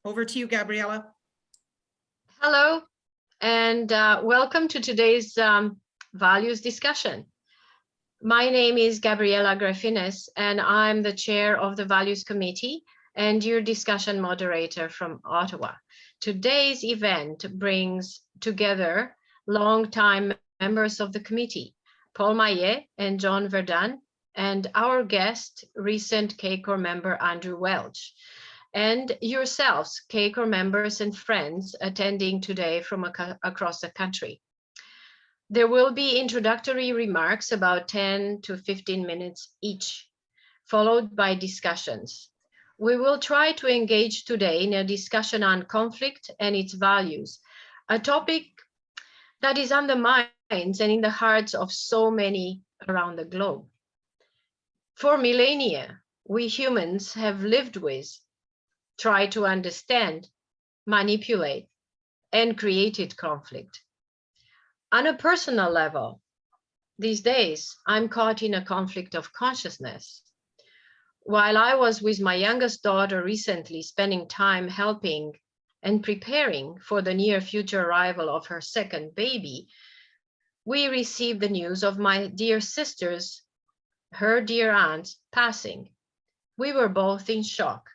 Over to you, Gabriella. Hello, and welcome to today's values discussion. My name is Gabriella Grafines, and I'm the chair of the Values Committee and your discussion moderator from Ottawa. Today's event brings together longtime members of the committee, Paul Maillet and John Verdun, and our guest, recent CACOR member Andrew Welch, and yourselves, CACOR members and friends attending today from across the country. There will be introductory remarks about 10 to 15 minutes each, followed by discussions. We will try to engage today in a discussion on conflict and its values, a topic that is on the minds and in the hearts of so many around the globe. For millennia, we humans have lived with, try to understand, manipulate, and created conflict. On a personal level, these days, I'm caught in a conflict of consciousness. While I was with my youngest daughter recently spending time helping and preparing for the near future arrival of her second baby, we received the news of my dear sister's, her dear aunt's passing. We were both in shock.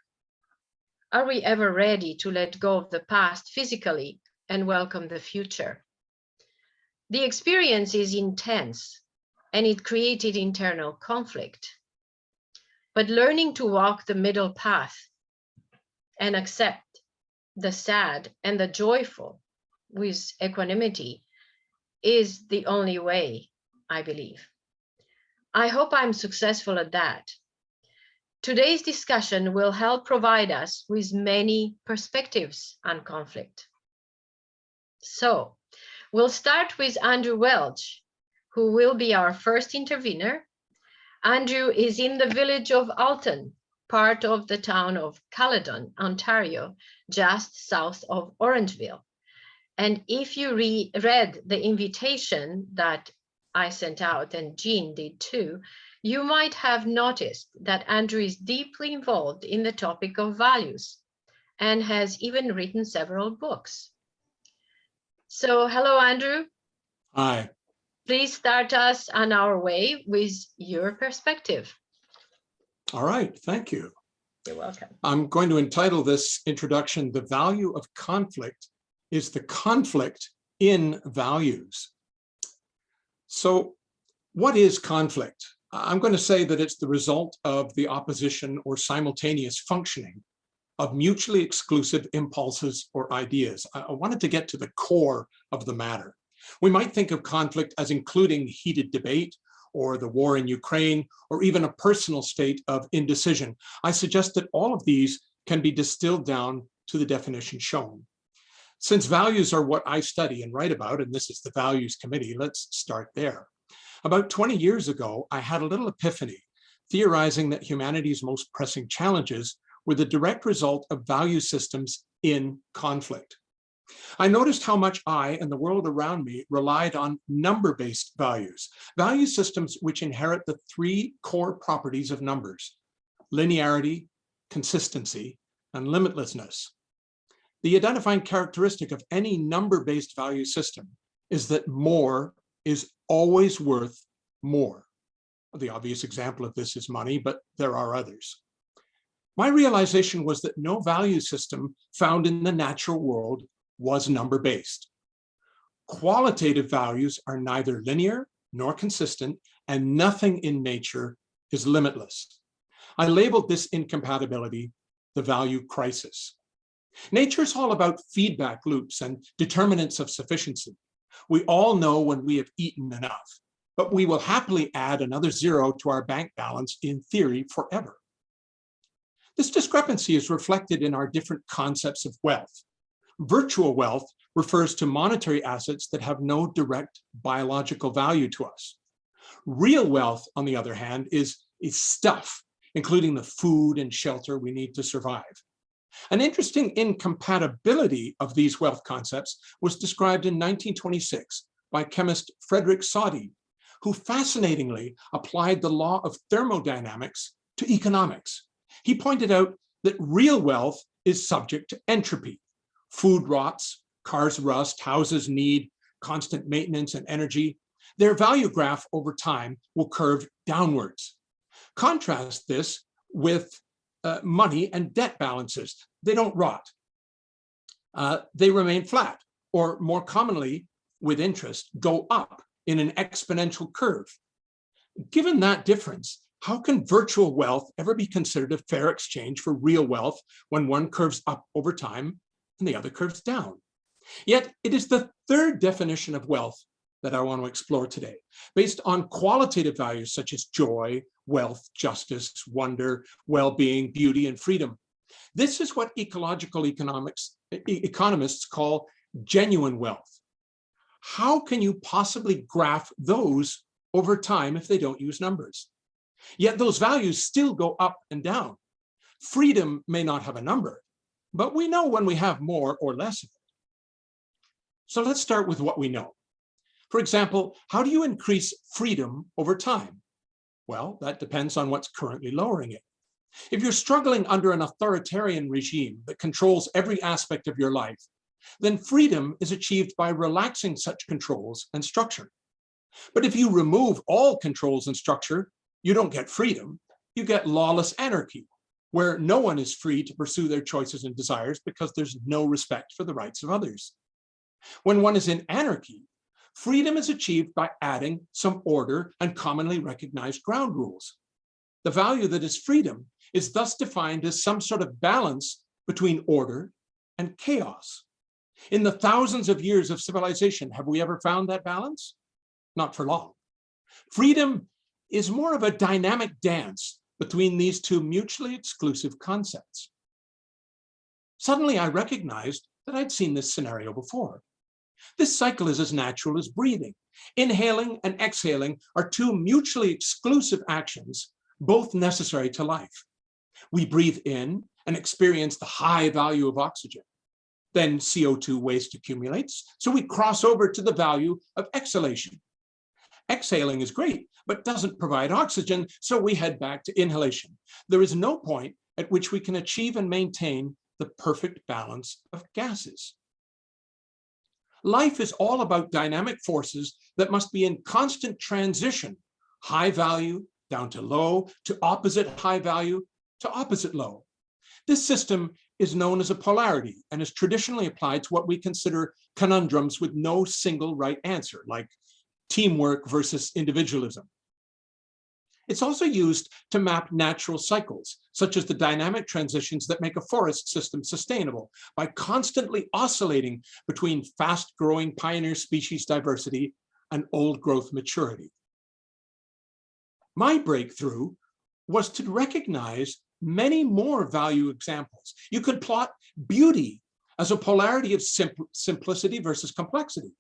Are we ever ready to let go of the past physically and welcome the future? The experience is intense and it created internal conflict. But learning to walk the middle path and accept the sad and the joyful with equanimity is the only way, I believe. I hope I'm successful at that. Today's discussion will help provide us with many perspectives on conflict. So we'll start with Andrew Welch, who will be our first intervener. Andrew is in the village of Alton, part of the town of Caledon, Ontario, just south of Orangeville. And if you read the invitation that I sent out, and Jean did too, you might have noticed that Andrew is deeply involved in the topic of values and has even written several books. So, hello, Andrew. Hi. Please start us on our way with your perspective. All right, thank you. You're welcome. I'm going to entitle this introduction, "The Value of Conflict is the Conflict in Values." So what is conflict? I'm going to say that it's the result of the opposition or simultaneous functioning of mutually exclusive impulses or ideas. I wanted to get to the core of the matter. We might think of conflict as including heated debate or the war in Ukraine, or even a personal state of indecision. I suggest that all of these can be distilled down to the definition shown. Since values are what I study and write about, and this is the Values Committee, let's start there. About 20 years ago, I had a little epiphany, theorizing that humanity's most pressing challenges were the direct result of value systems in conflict. I noticed how much I and the world around me relied on number-based values, value systems which inherit the three core properties of numbers: linearity, consistency, and limitlessness. The identifying characteristic of any number-based value system is that more is always worth more. The obvious example of this is money, but there are others. My realization was that no value system found in the natural world was number-based. Qualitative values are neither linear nor consistent, and nothing in nature is limitless. I labeled this incompatibility the value crisis. Nature's all about feedback loops and determinants of sufficiency. We all know when we have eaten enough, but we will happily add another zero to our bank balance in theory forever. This discrepancy is reflected in our different concepts of wealth. Virtual wealth refers to monetary assets that have no direct biological value to us. Real wealth, on the other hand, is stuff, including the food and shelter we need to survive. An interesting incompatibility of these wealth concepts was described in 1926 by chemist Frederick Soddy, who fascinatingly applied the law of thermodynamics to economics. He pointed out that real wealth is subject to entropy. Food rots, cars rust, houses need constant maintenance and energy. Their value graph over time will curve downwards. Contrast this with money and debt balances. They don't rot. They remain flat, or more commonly with interest, go up in an exponential curve. Given that difference, how can virtual wealth ever be considered a fair exchange for real wealth when one curves up over time and the other curves down? Yet it is the third definition of wealth that I want to explore today, based on qualitative values such as joy, wealth, justice, wonder, well-being, beauty, and freedom. This is what ecological economists call genuine wealth. How can you possibly graph those over time if they don't use numbers? Yet those values still go up and down. Freedom may not have a number, but we know when we have more or less of it. So let's start with what we know. For example, how do you increase freedom over time? Well, that depends on what's currently lowering it. If you're struggling under an authoritarian regime that controls every aspect of your life, then freedom is achieved by relaxing such controls and structure. But if you remove all controls and structure, you don't get freedom, you get lawless anarchy, where no one is free to pursue their choices and desires because there's no respect for the rights of others. When one is in anarchy, freedom is achieved by adding some order and commonly recognized ground rules. The value that is freedom is thus defined as some sort of balance between order and chaos. In the thousands of years of civilization, have we ever found that balance? Not for long. Freedom is more of a dynamic dance between these two mutually exclusive concepts. Suddenly, I recognized that I'd seen this scenario before. This cycle is as natural as breathing. Inhaling and exhaling are two mutually exclusive actions, both necessary to life. We breathe in and experience the high value of oxygen. Then CO2 waste accumulates, so we cross over to the value of exhalation. Exhaling is great, but doesn't provide oxygen, so we head back to inhalation. There is no point at which we can achieve and maintain the perfect balance of gases. Life is all about dynamic forces that must be in constant transition, high value down to low, to opposite high value, to opposite low. This system is known as a polarity and is traditionally applied to what we consider conundrums with no single right answer, like teamwork versus individualism. It's also used to map natural cycles, such as the dynamic transitions that make a forest system sustainable by constantly oscillating between fast-growing pioneer species diversity and old-growth maturity. My breakthrough was to recognize many more value examples. You could plot beauty as a polarity of simplicity versus complexity,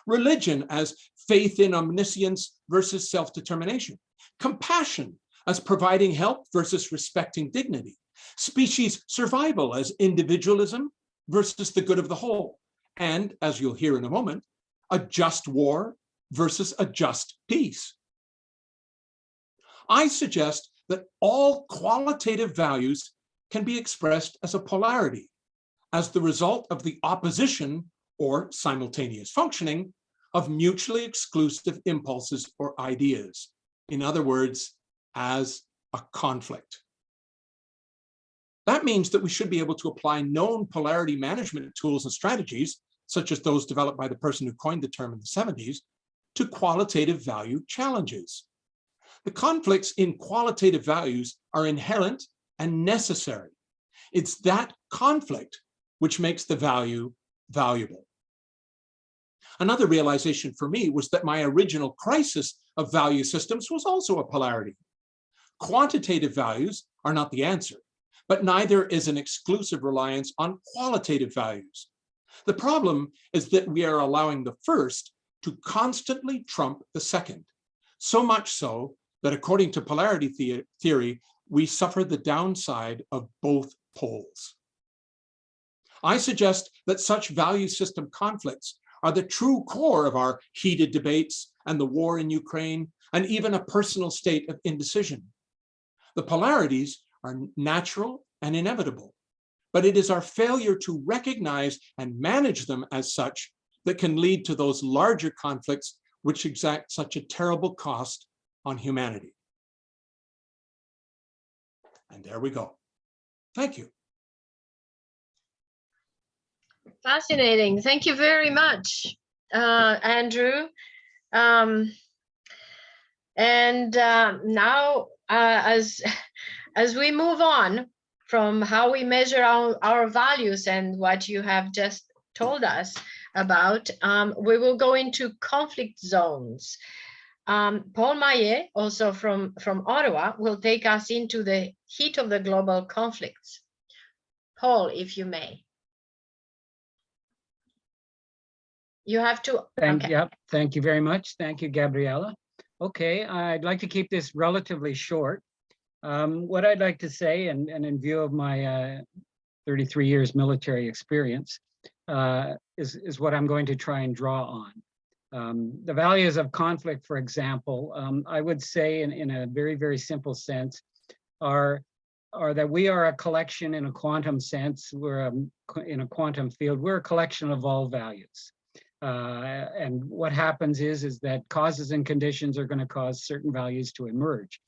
religion as faith in omniscience versus self-determination, compassion as providing help versus respecting dignity, species survival as individualism versus the good of the whole, and, as you'll hear in a moment, a just war versus a just peace. I suggest that all qualitative values can be expressed as a polarity, as the result of the opposition or simultaneous functioning of mutually exclusive impulses or ideas. In other words, as a conflict. That means that we should be able to apply known polarity management tools and strategies, such as those developed by the person who coined the term in the 70s, to qualitative value challenges. The conflicts in qualitative values are inherent and necessary. It's that conflict which makes the value valuable. Another realization for me was that my original crisis of value systems was also a polarity. Quantitative values are not the answer, but neither is an exclusive reliance on qualitative values. The problem is that we are allowing the first to constantly trump the second, so much so that according to polarity theory, we suffer the downside of both poles. I suggest that such value system conflicts are the true core of our heated debates and the war in Ukraine, and even a personal state of indecision. The polarities are natural and inevitable. but it is our failure to recognize and manage them as such that can lead to those larger conflicts which exact such a terrible cost on humanity. And there we go. Thank you. Fascinating. Thank you very much, Andrew. Now, as we move on from how we measure our values and what you have just told us about, we will go into conflict zones. Paul Maillet, also from Ottawa, will take us into the heat of the global conflicts. Paul, if you may. You have to. Yep. Thank you very much. Thank you, Gabriella. Okay, I'd like to keep this relatively short. What I'd like to say, and in view of my 33 years military experience, is what I'm going to try and draw on. The values of conflict, for example, I would say in a very, very simple sense, are that we are a collection in a quantum sense. We're in a quantum field, we're a collection of all values. And what happens is that causes and conditions are going to cause certain values to emerge.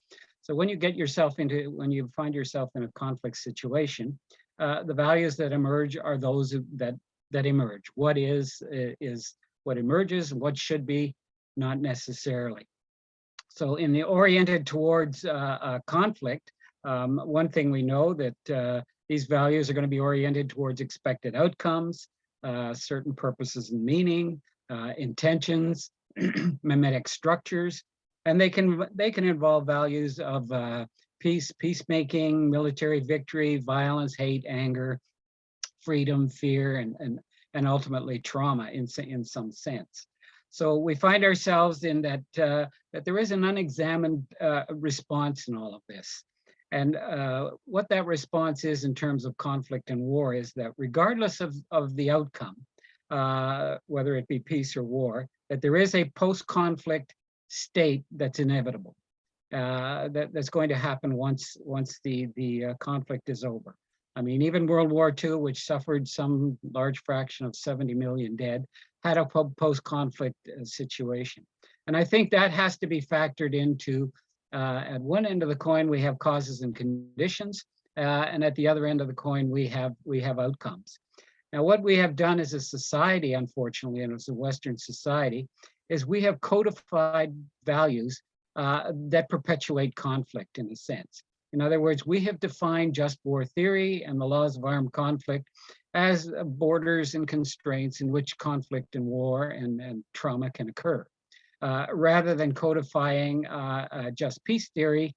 So when you find yourself in a conflict situation, the values that emerge are those that emerge. What is what emerges, and what should be, not necessarily. So in the oriented towards conflict, one thing we know that these values are going to be oriented towards expected outcomes, certain purposes and meaning, intentions, mimetic structures, and they can involve values of peacemaking, military victory, violence, hate, anger, freedom, fear, and ultimately trauma in some sense. So we find ourselves in that there is an unexamined response in all of this. And what that response is in terms of conflict and war is that regardless of the outcome, whether it be peace or war, that there is a post-conflict state that's inevitable, that's going to happen once the conflict is over. I mean, even World War II, which suffered some large fraction of 70 million dead, had a post-conflict situation. And I think that has to be factored into, at one end of the coin, we have causes and conditions, and at the other end of the coin, we have outcomes. Now, what we have done as a society, unfortunately, and as a Western society, is we have codified values that perpetuate conflict in a sense. In other words, we have defined just war theory and the laws of armed conflict as borders and constraints in which conflict and war and trauma can occur, rather than codifying just peace theory,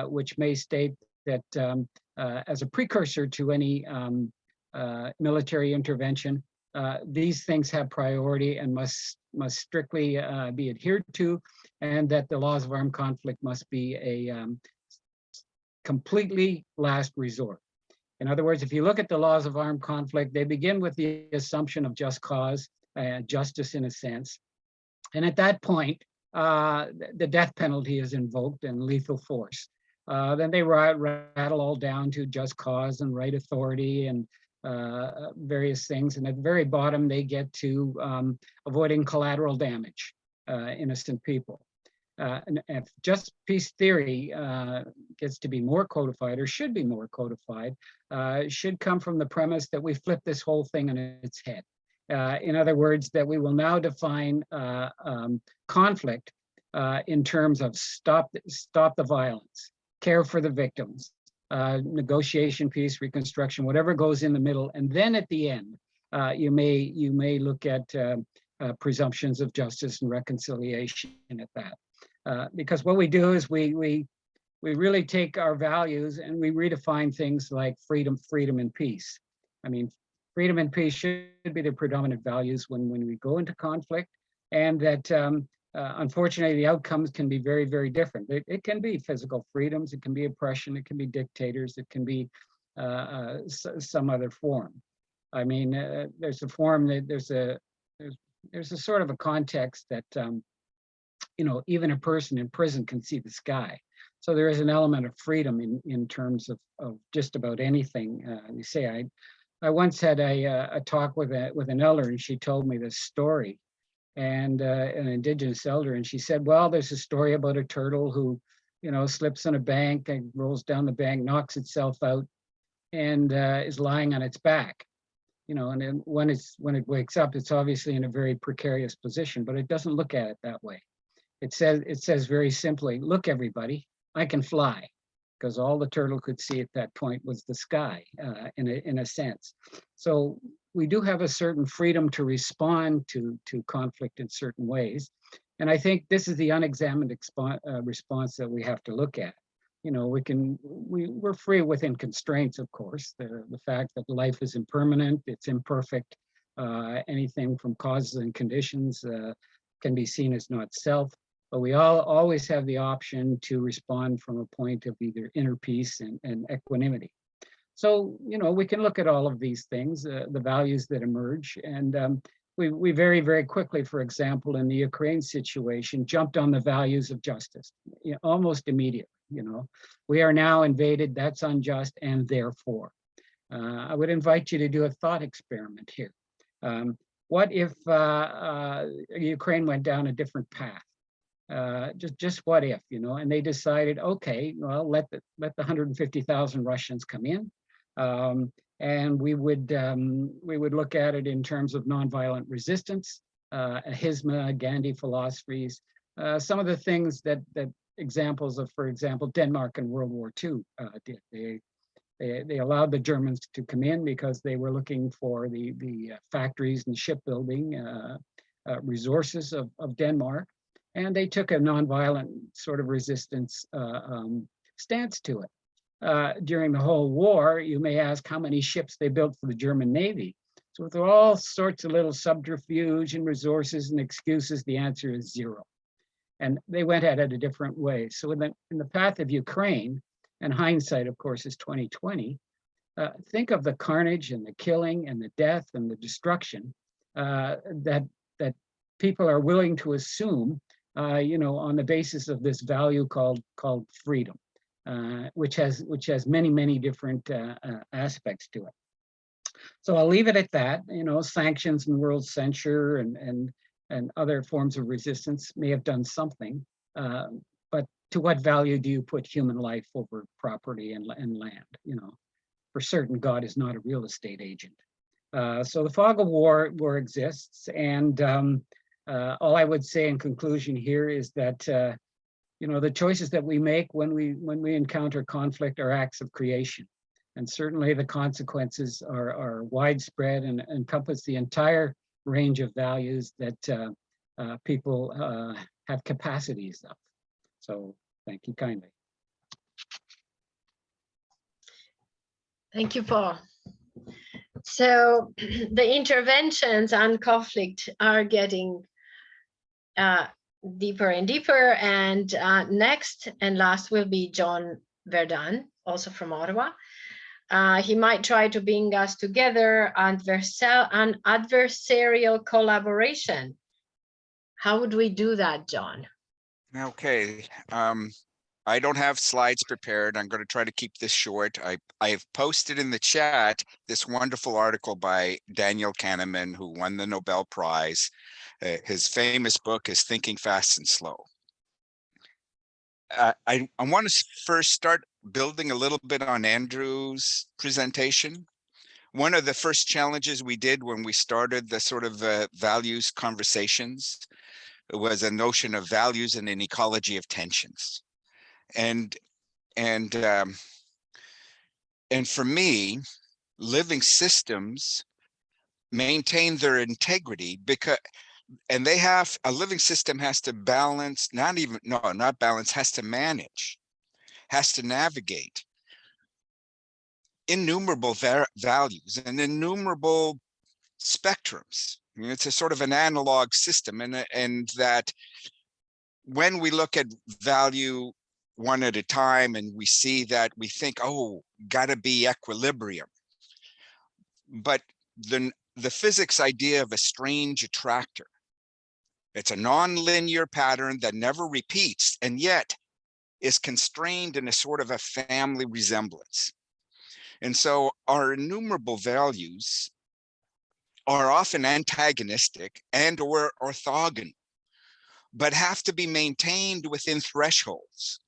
which may state that as a precursor to any military intervention, these things have priority and must strictly be adhered to, and that the laws of armed conflict must be a completely last resort. In other words, if you look at the laws of armed conflict, they begin with the assumption of just cause, justice in a sense. And at that point, the death penalty is invoked and lethal force. Then they rattle all down to just cause and right authority and various things. And at the very bottom, they get to avoiding collateral damage, innocent people. And if just peace theory gets to be more codified, or should be more codified, should come from the premise that we flip this whole thing on its head. In other words, that we will now define conflict in terms of stop the violence, care for the victims, negotiation, peace, reconstruction, whatever goes in the middle, and then at the end, you may look at presumptions of justice and reconciliation at that. Because what we do is we really take our values and we redefine things like freedom, and peace. I mean, freedom and peace should be the predominant values when we go into conflict, and that unfortunately the outcomes can be very, very different. It can be physical freedoms, it can be oppression, it can be dictators, it can be some other form. I mean, there's a form that there's a sort of a context that you know, even a person in prison can see the sky. So there is an element of freedom in terms of just about anything. You say, I once had a talk with an elder, and she told me this story, and an indigenous elder, and she said, well, there's a story about a turtle who, slips on a bank and rolls down the bank, knocks itself out, and is lying on its back. And then when it wakes up, it's obviously in a very precarious position, but it doesn't look at it that way. It says very simply, look, everybody, I can fly, because all the turtle could see at that point was the sky, in a sense. So we do have a certain freedom to respond to conflict in certain ways. And I think this is the unexamined response that we have to look at. We're free within constraints, of course. The fact that life is impermanent, it's imperfect. Anything from causes and conditions can be seen as not self. But we always have the option to respond from a point of either inner peace and equanimity. So, we can look at all of these things, the values that emerge. And we very, very quickly, for example, in the Ukraine situation, jumped on the values of justice, almost immediately. We are now invaded, that's unjust, and therefore. I would invite you to do a thought experiment here. What if Ukraine went down a different path? Just what if, and they decided, okay, well, let the 150,000 Russians come in, and we would look at it in terms of nonviolent resistance, Ahisma, Gandhi philosophies, some of the things that examples of, for example, Denmark in World War II did. They allowed the Germans to come in because they were looking for the factories and shipbuilding resources of Denmark. And they took a nonviolent sort of resistance stance to it. During the whole war, you may ask how many ships they built for the German Navy. So with all sorts of little subterfuge and resources and excuses, the answer is 0. And they went at it a different way. So in the path of Ukraine, and hindsight, of course, is 2020, think of the carnage and the killing and the death and the destruction that people are willing to assume, on the basis of this value called freedom, which has many, many different aspects to it. So I'll leave it at that. Sanctions and world censure and other forms of resistance may have done something, but to what value do you put human life over property and land? For certain, God is not a real estate agent. So the fog of war exists, and all I would say in conclusion here is that the choices that we make when we encounter conflict are acts of creation, and certainly the consequences are widespread and encompass the entire range of values that people have capacities of. So thank you kindly. Thank you, Paul. So the interventions on conflict are getting deeper and deeper. And next and last will be John Verdun, also from Ottawa. He might try to bring us together on adversarial collaboration. How would we do that, John? Okay. I don't have slides prepared. I'm going to try to keep this short. I've posted in the chat this wonderful article by Daniel Kahneman, who won the Nobel Prize. His famous book is Thinking Fast and Slow. I want to first start building a little bit on Andrew's presentation. One of the first challenges we did when we started the sort of values conversations was a notion of values and an ecology of tensions. And for me, living systems maintain their integrity and a living system has to balance, not balance, has to manage, has to navigate innumerable values and innumerable spectrums. It's a sort of an analog system, and that when we look at value one at a time and we see that, we think, oh, gotta be equilibrium. But the physics idea of a strange attractor, it's a non-linear pattern that never repeats, and yet is constrained in a sort of a family resemblance. And so our innumerable values are often antagonistic and or orthogonal, but have to be maintained within thresholds.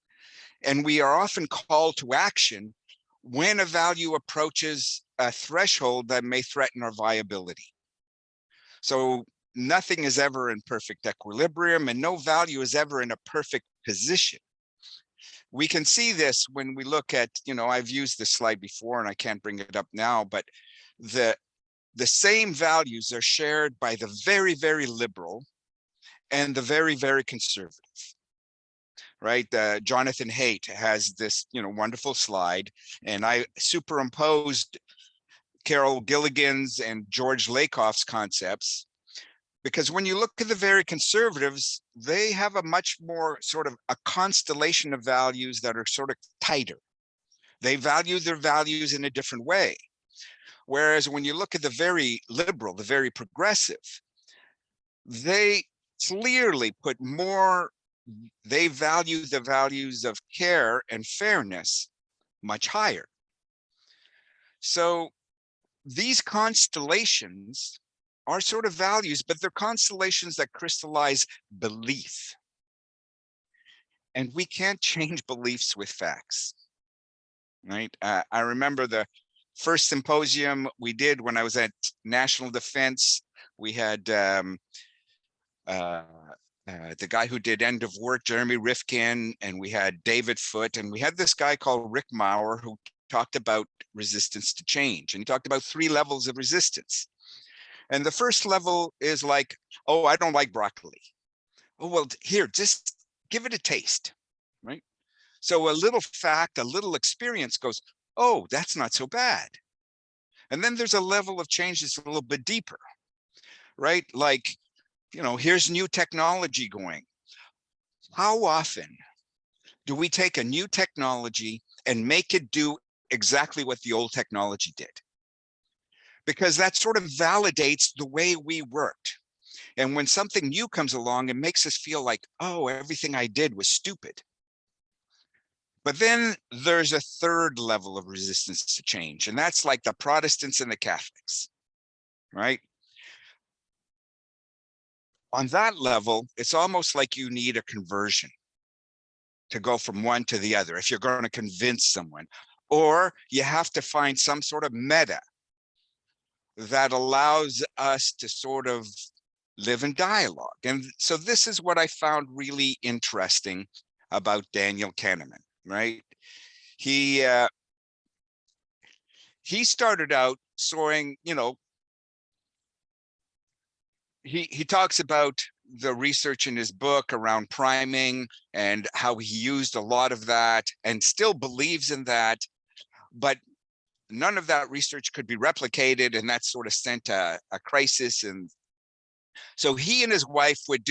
And we are often called to action when a value approaches a threshold that may threaten our viability. So nothing is ever in perfect equilibrium, and no value is ever in a perfect position. We can see this when we look at, I've used this slide before and I can't bring it up now, but the same values are shared by the very, very liberal and the very, very conservative, right? Jonathan Haidt has this, wonderful slide, and I superimposed Carol Gilligan's and George Lakoff's concepts, because when you look at the very conservatives, they have a much more sort of a constellation of values that are sort of tighter. They value their values in a different way. Whereas when you look at the very liberal, the very progressive, they clearly put more, they value the values of care and fairness much higher. So these constellations are sort of values, but they're constellations that crystallize belief. And we can't change beliefs with facts, right? I remember the first symposium we did when I was at National Defense. We had the guy who did End of Work, Jeremy Rifkin, and we had David Foote, and we had this guy called Rick Maurer who talked about resistance to change. And he talked about 3 levels of resistance. And the first level is like, oh, I don't like broccoli. Oh, well, here, just give it a taste, right? So a little fact, a little experience goes, oh, that's not so bad. And then there's a level of change that's a little bit deeper, right? Like, here's new technology going. How often do we take a new technology and make it do exactly what the old technology did? Because that sort of validates the way we worked. And when something new comes along, it makes us feel like, oh, everything I did was stupid. But then there's a third level of resistance to change, and that's like the Protestants and the Catholics, right? On that level, it's almost like you need a conversion to go from one to the other if you're going to convince someone, or you have to find some sort of meta that allows us to sort of live in dialogue. And so this is what I found really interesting about Daniel Kahneman, right? He started out soaring, he talks about the research in his book around priming and how he used a lot of that and still believes in that, but none of that research could be replicated, and that sort of sent a crisis. And so he and his wife would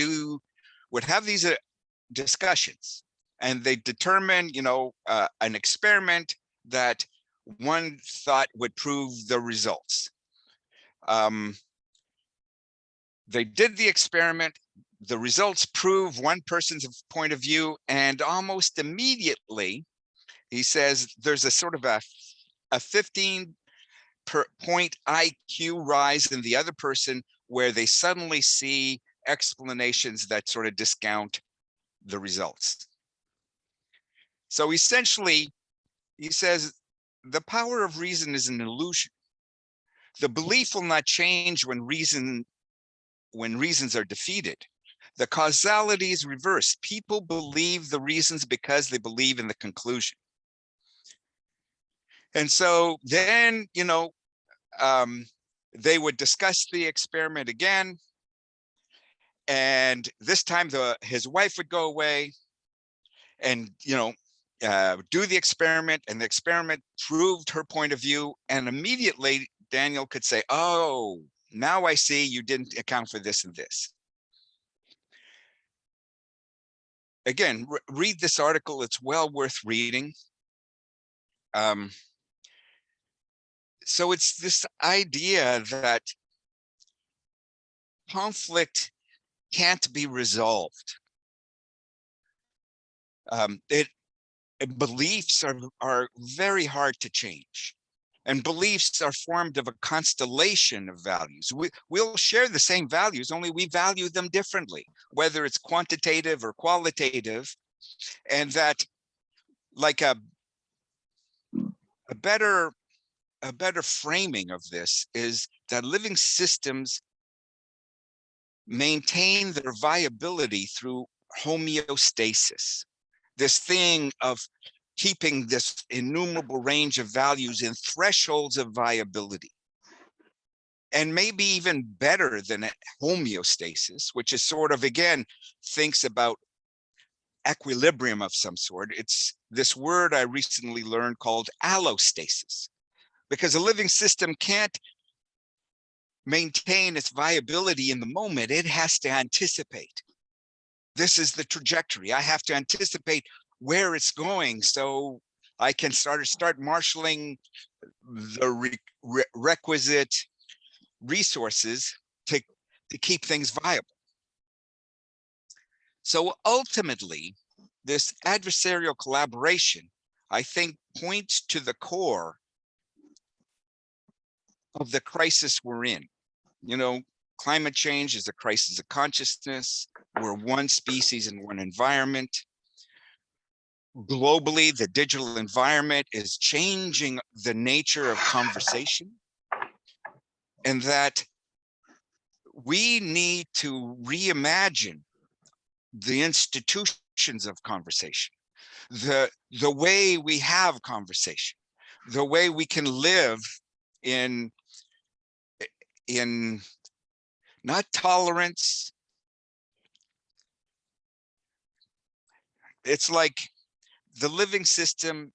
have these discussions, and they determine, an experiment that one thought would prove the results. They did the experiment, the results prove one person's point of view, and almost immediately, he says there's a sort of a 15-point IQ rise in the other person, where they suddenly see explanations that sort of discount the results. So essentially, he says the power of reason is an illusion. The belief will not change when reasons are defeated. The causality is reversed. People believe the reasons because they believe in the conclusion. And so then, they would discuss the experiment again. And this time his wife would go away and, do the experiment, and the experiment proved her point of view. And immediately Daniel could say, oh, now I see you didn't account for this and this. Again, read this article. It's well worth reading. So it's this idea that conflict can't be resolved. beliefs are very hard to change. And beliefs are formed of a constellation of values. We'll share the same values, only we value them differently, whether it's quantitative or qualitative. And that, like a better framing of this is that living systems maintain their viability through homeostasis. This thing of keeping this innumerable range of values in thresholds of viability. And maybe even better than homeostasis, which is sort of, again, thinks about equilibrium of some sort. It's this word I recently learned called allostasis, because a living system can't maintain its viability in the moment. It has to anticipate. This is the trajectory. I have to anticipate where it's going so I can start marshaling the requisite resources to keep things viable. So ultimately, this adversarial collaboration, I think, points to the core of the crisis we're in. You know, climate change is a crisis of consciousness. We're one species in one environment. Globally, the digital environment is changing the nature of conversation, and that we need to reimagine the institutions of conversation, the way we have conversation, the way we can live in not tolerance. It's like the living system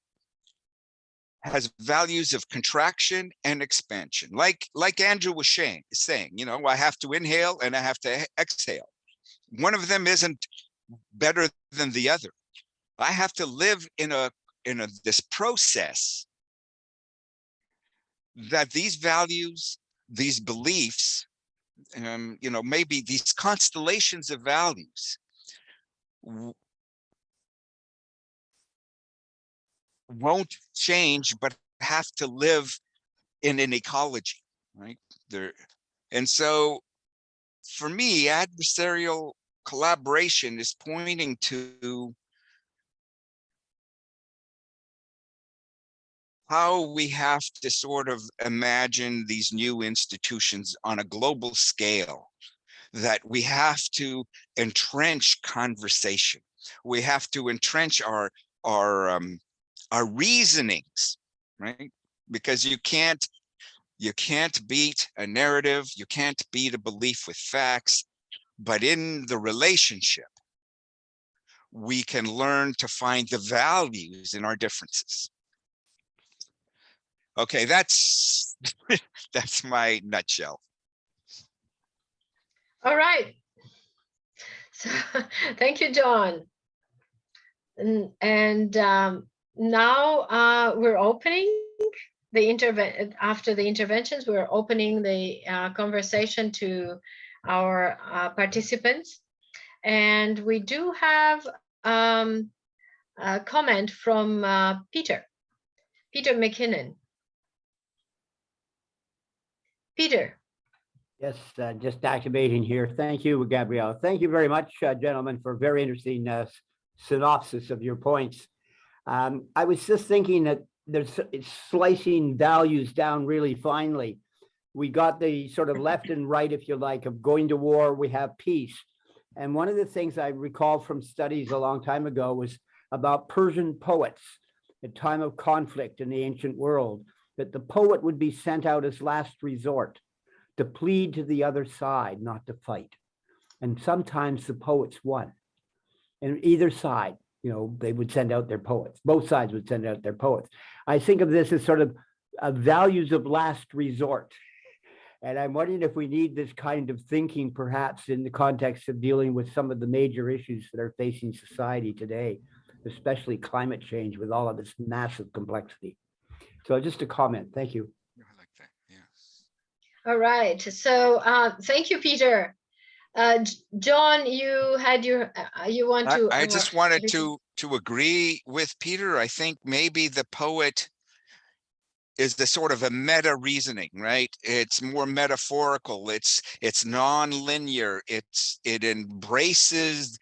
has values of contraction and expansion. Like Andrew was saying, you know, I have to inhale and I have to exhale. One of them isn't better than the other. I have to live in this process that these values, these beliefs, you know, maybe these constellations of values won't change, but have to live in an ecology, right? And so for me, adversarial collaboration is pointing to how we have to sort of imagine these new institutions on a global scale, that we have to entrench conversation. We have to entrench our reasonings, right? Because you can't beat a narrative, you can't beat a belief with facts, but in the relationship, we can learn to find the values in our differences. Okay, that's my nutshell. All right. So thank you, John. And now we're opening the after the interventions, we're opening the conversation to our participants. And we do have a comment from Peter McKinnon. Peter. Yes, just activating here. Thank you, Gabrielle. Thank you very much, gentlemen, for a very interesting synopsis of your points. I was just thinking that it's slicing values down really finely. We got the sort of left and right, if you like, of going to war, we have peace. And one of the things I recall from studies a long time ago was about Persian poets at time of conflict in the ancient world, that the poet would be sent out as last resort to plead to the other side not to fight. And sometimes the poets won. And either side, you know, they would send out their poets. Both sides would send out their poets. I think of this as sort of values of last resort. And I'm wondering if we need this kind of thinking, perhaps in the context of dealing with some of the major issues that are facing society today, especially climate change with all of its massive complexity. So just a comment. Thank you. I like that. Yeah. All right. So thank you, Peter. John, you had your, you want to. I just wanted to agree with Peter. I think maybe the poet is the sort of a meta reasoning, right? It's more metaphorical. It's non-linear. It embraces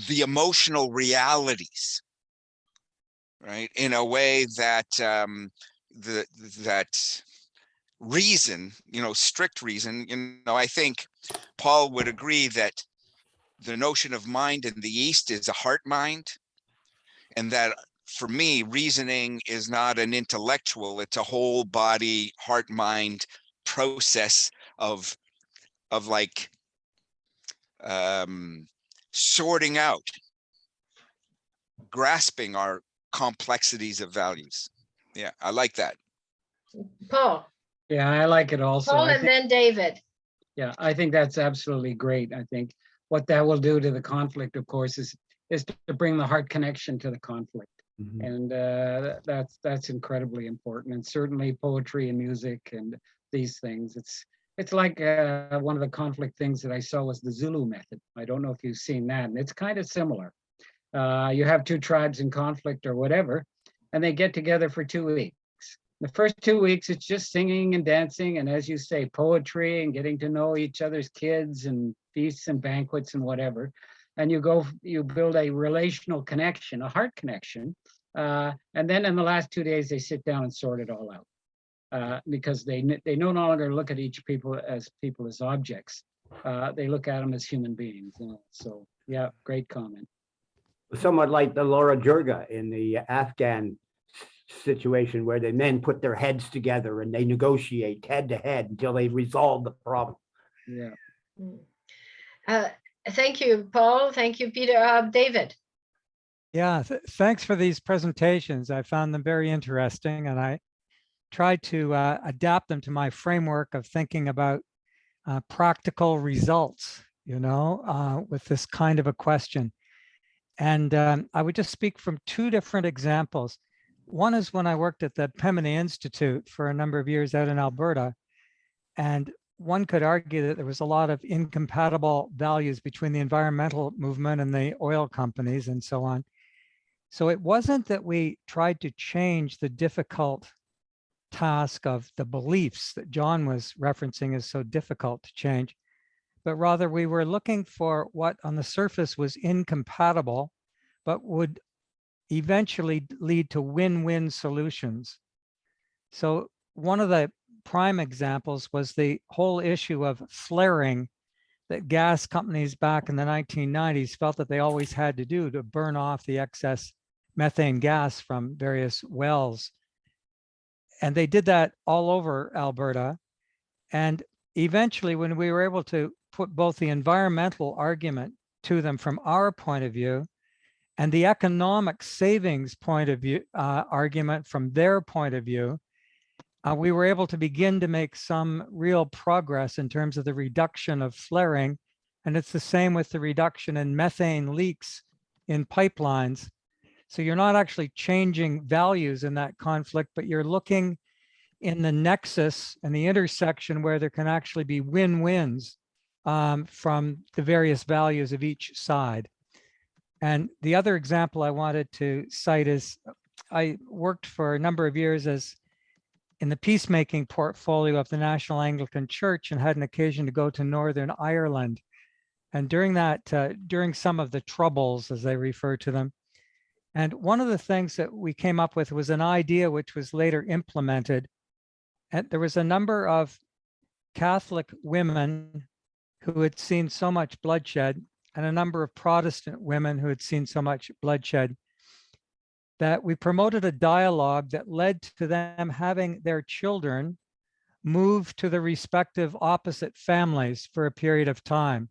the emotional realities, right? In a way that that reason, strict reason, I think Paul would agree that the notion of mind in the East is a heart mind, and that for me, reasoning is not an intellectual, it's a whole body, heart, mind process of like sorting out, grasping our complexities of values. Yeah, I like that. Paul. Yeah, I like it also. Paul and then David. Yeah, I think that's absolutely great. I think what that will do to the conflict, of course, is to bring the heart connection to the conflict. Mhm. And that's incredibly important. And certainly poetry and music and these things, it's like one of the conflict things that I saw was the Zulu Method. I don't know if you've seen that, and it's kind of similar. You have two tribes in conflict or whatever, and they get together for 2 weeks. The first 2 weeks, it's just singing and dancing, and as you say, poetry and getting to know each other's kids and feasts and banquets and whatever. And you build a relational connection, a heart connection. And then in the last 2 days, they sit down and sort it all out because they no longer look at each people as objects. They look at them as human beings. So yeah, great comment. Somewhat like the Laura Jirga in the Afghan situation, where the men put their heads together and they negotiate head to head until they resolve the problem. Yeah. Thank you, Paul. Thank you, Peter. David. Yeah, thanks for these presentations. I found them very interesting, and I tried to adapt them to my framework of thinking about practical results, with this kind of a question. And I would just speak from two different examples. One is when I worked at the Pemini Institute for a number of years out in Alberta, and one could argue that there was a lot of incompatible values between the environmental movement and the oil companies and so on. So it wasn't that we tried to change the difficult task of the beliefs that John was referencing as so difficult to change, but rather we were looking for what on the surface was incompatible, but would eventually lead to win-win solutions. So one of the prime examples was the whole issue of flaring that gas companies back in the 1990s felt that they always had to do to burn off the excess methane gas from various wells. And they did that all over Alberta. And eventually, when we were able to put both the environmental argument to them from our point of view and the economic savings point of view argument from their point of view, we were able to begin to make some real progress in terms of the reduction of flaring. And it's the same with the reduction in methane leaks in pipelines. So you're not actually changing values in that conflict, but you're looking in the nexus and the intersection where there can actually be win-wins from the various values of each side. And the other example I wanted to cite is I worked for a number of years as in the peacemaking portfolio of the National Anglican Church and had an occasion to go to Northern Ireland. And during that, during some of the troubles, as they refer to them, and one of the things that we came up with was an idea which was later implemented. And there was a number of Catholic women who had seen so much bloodshed and a number of Protestant women who had seen so much bloodshed that we promoted a dialogue that led to them having their children move to the respective opposite families for a period of time.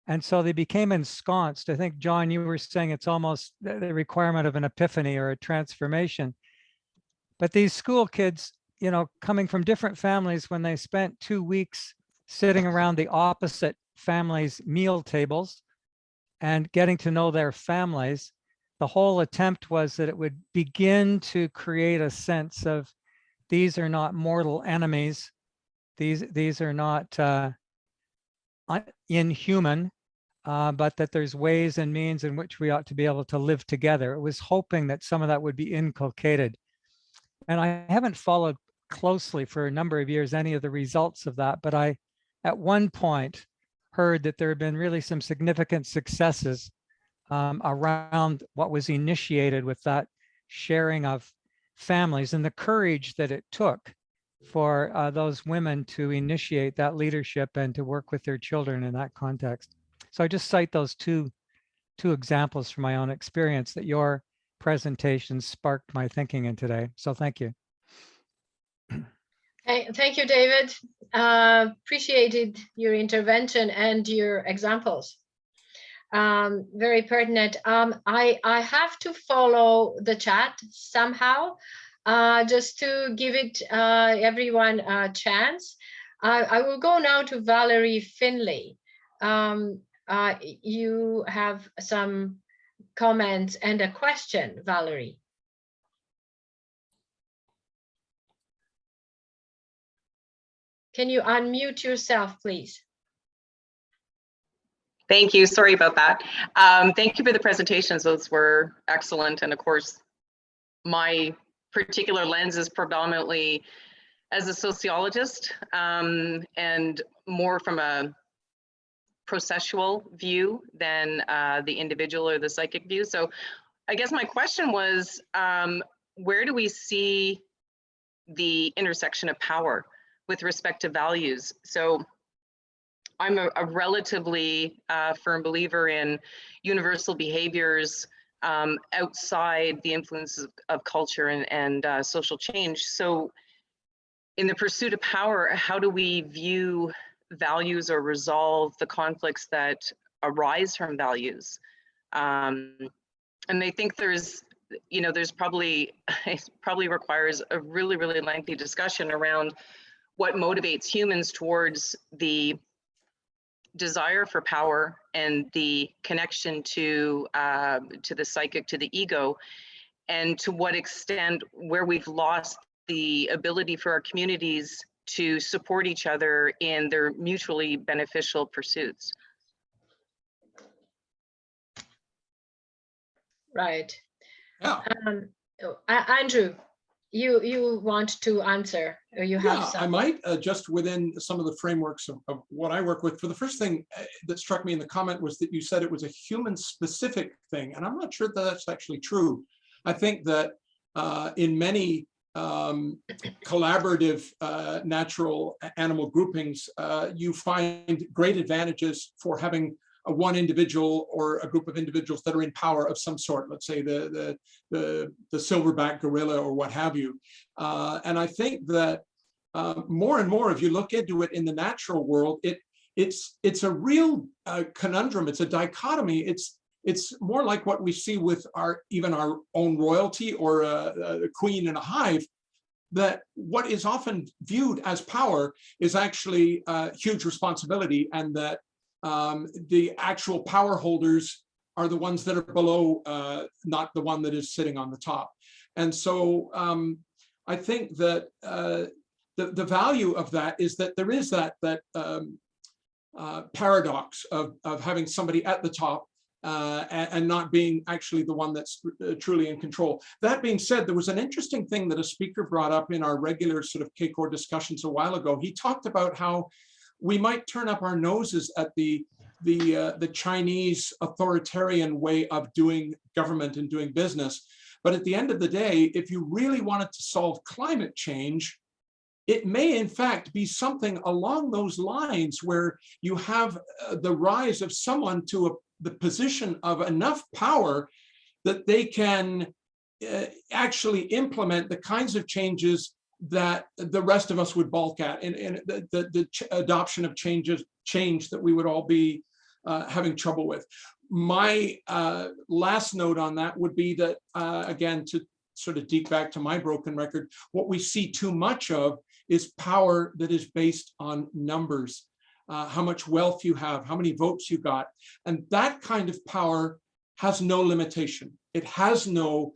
And so they became ensconced. I think, John, you were saying it's almost the requirement of an epiphany or a transformation. But these school kids, coming from different families, when they spent 2 weeks sitting around the opposite families' meal tables and getting to know their families, the whole attempt was that it would begin to create a sense of these are not mortal enemies. These are not inhuman, but that there's ways and means in which we ought to be able to live together. It was hoping that some of that would be inculcated. And I haven't followed closely for a number of years any of the results of that, but I, at one point, heard that there had been really some significant successes around what was initiated with that sharing of families and the courage that it took for those women to initiate that leadership and to work with their children in that context. So I just cite those two examples from my own experience that your presentation sparked my thinking in today. So thank you. Thank you, David. Appreciated your intervention and your examples. Very pertinent. I have to follow the chat somehow, just to give it everyone a chance. I will go now to Valerie Finley. You have some comments and a question, Valerie. Can you unmute yourself, please? Thank you. Sorry about that. Thank you for the presentations. Those were excellent. And of course, my particular lens is predominantly as a sociologist, and more from a processual view than the individual or the psychic view. So I guess my question was, where do we see the intersection of power with respect to values? So I'm a relatively firm believer in universal behaviors outside the influences of culture and social change. So in the pursuit of power, how do we view values or resolve the conflicts that arise from values? And I think there's probably, it probably requires a really, really lengthy discussion around what motivates humans towards the desire for power and the connection to the psychic, to the ego, and to what extent where we've lost the ability for our communities to support each other in their mutually beneficial pursuits. Right. Yeah. Andrew, you want to answer, or you have some? I might just within some of the frameworks of what I work with. For the first thing that struck me in the comment was that you said it was a human-specific thing, and I'm not sure that that's actually true. I think that in many collaborative natural animal groupings, you find great advantages for having one individual or a group of individuals that are in power of some sort, let's say the silverback gorilla or what have you. And I think that more and more, if you look into it in the natural world, it's a real conundrum. It's a dichotomy. It's more like what we see with even our own royalty or a queen in a hive, that what is often viewed as power is actually a huge responsibility, and that the actual power holders are the ones that are below, not the one that is sitting on the top. And so I think that the value of that is that there is that paradox of having somebody at the top and not being actually the one that's truly in control. That being said, there was an interesting thing that a speaker brought up in our regular sort of CACOR discussions a while ago. He talked about how we might turn up our noses at the Chinese authoritarian way of doing government and doing business. But at the end of the day, if you really wanted to solve climate change, it may in fact be something along those lines where you have the rise of someone to the position of enough power that they can actually implement the kinds of changes that the rest of us would balk at, and the adoption of change that we would all be having trouble with. My last note on that would be that, again, to sort of deep back to my broken record, what we see too much of is power that is based on numbers, how much wealth you have, how many votes you got. And that kind of power has no limitation. It has no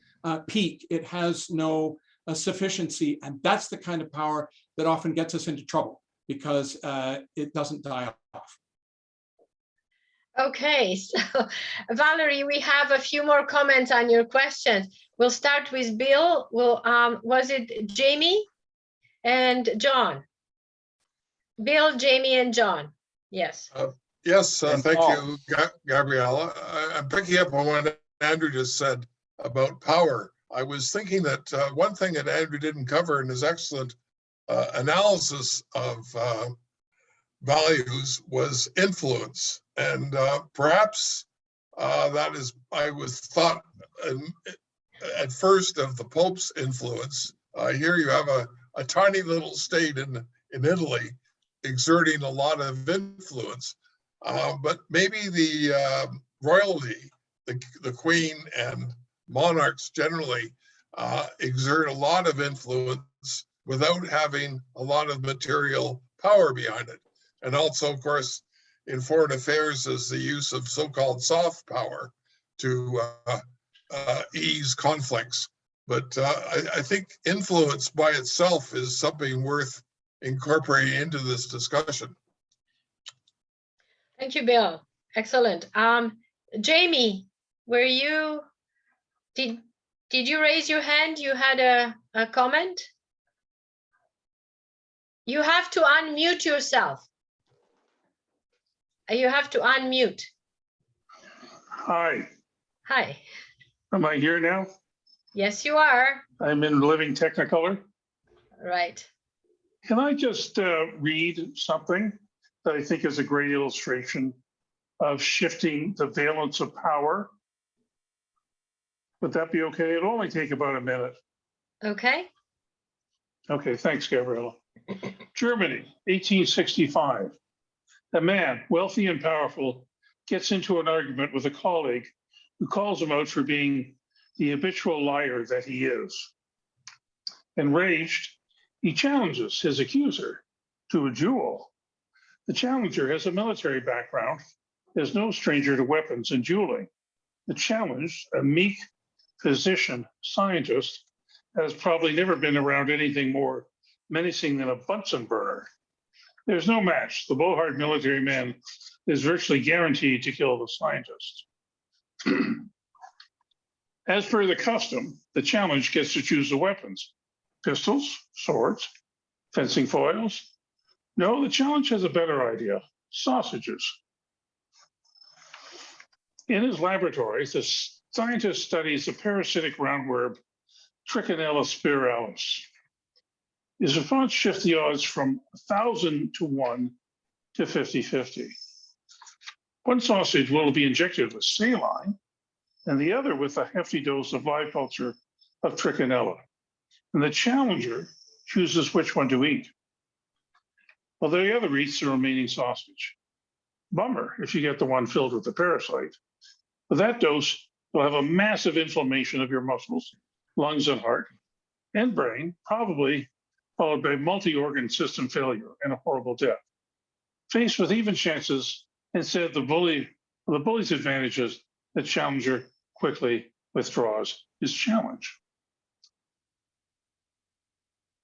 peak. It has no sufficiency. And that's the kind of power that often gets us into trouble, because it doesn't die off. Okay, so Valerie, we have a few more comments on your questions. We'll start with Bill. Was it Jamie and John? Bill, Jamie, and John. Yes. Yes, And thank Paul. you, Gabriella. I'm picking up on what Andrew just said about power. I was thinking that one thing that Andrew didn't cover in his excellent analysis of values was influence. And perhaps that is, I was thought at first of the Pope's influence. Here you have a tiny little state in Italy exerting a lot of influence. But maybe the royalty, the Queen and monarchs generally exert a lot of influence without having a lot of material power behind it. And also, of course, in foreign affairs is the use of so-called soft power to ease conflicts. But I think influence by itself is something worth incorporating into this discussion. Thank you, Bill. Excellent. Jamie, did you raise your hand? You had a comment? You have to unmute yourself. You have to unmute. Hi, Hi. am I here now? Yes, you are. I'm in Living Technicolor. Right. Can I just read something that I think is a great illustration of shifting the valence of power? Would that be okay? It'll only take about a minute. Okay. Okay, thanks, Gabriella. Germany, 1865. A man, wealthy and powerful, gets into an argument with a colleague who calls him out for being the habitual liar that he is. Enraged, he challenges his accuser to a duel. The challenger has a military background, is no stranger to weapons and dueling. The challenged, a meek physician scientist, has probably never been around anything more menacing than a Bunsen burner. There's no match. The blowhard military man is virtually guaranteed to kill the scientist. As per the custom, the challenge gets to choose the weapons: pistols, swords, fencing foils. No, the challenge has a better idea: sausages. In his laboratory, the scientist studies the parasitic roundworm Trichinella spiralis. His response shifts the odds from 1,000 to 1 to 50-50. One sausage will be injected with saline, and the other with a hefty dose of live culture of Trichinella. And the challenger chooses which one to eat. Well, the other eats the remaining sausage. Bummer if you get the one filled with the parasite. With that dose, you'll have a massive inflammation of your muscles, lungs, and heart, and brain, probably followed by multi-organ system failure and a horrible death. Faced with even chances, instead of the bully's advantages, the challenger quickly withdraws his challenge.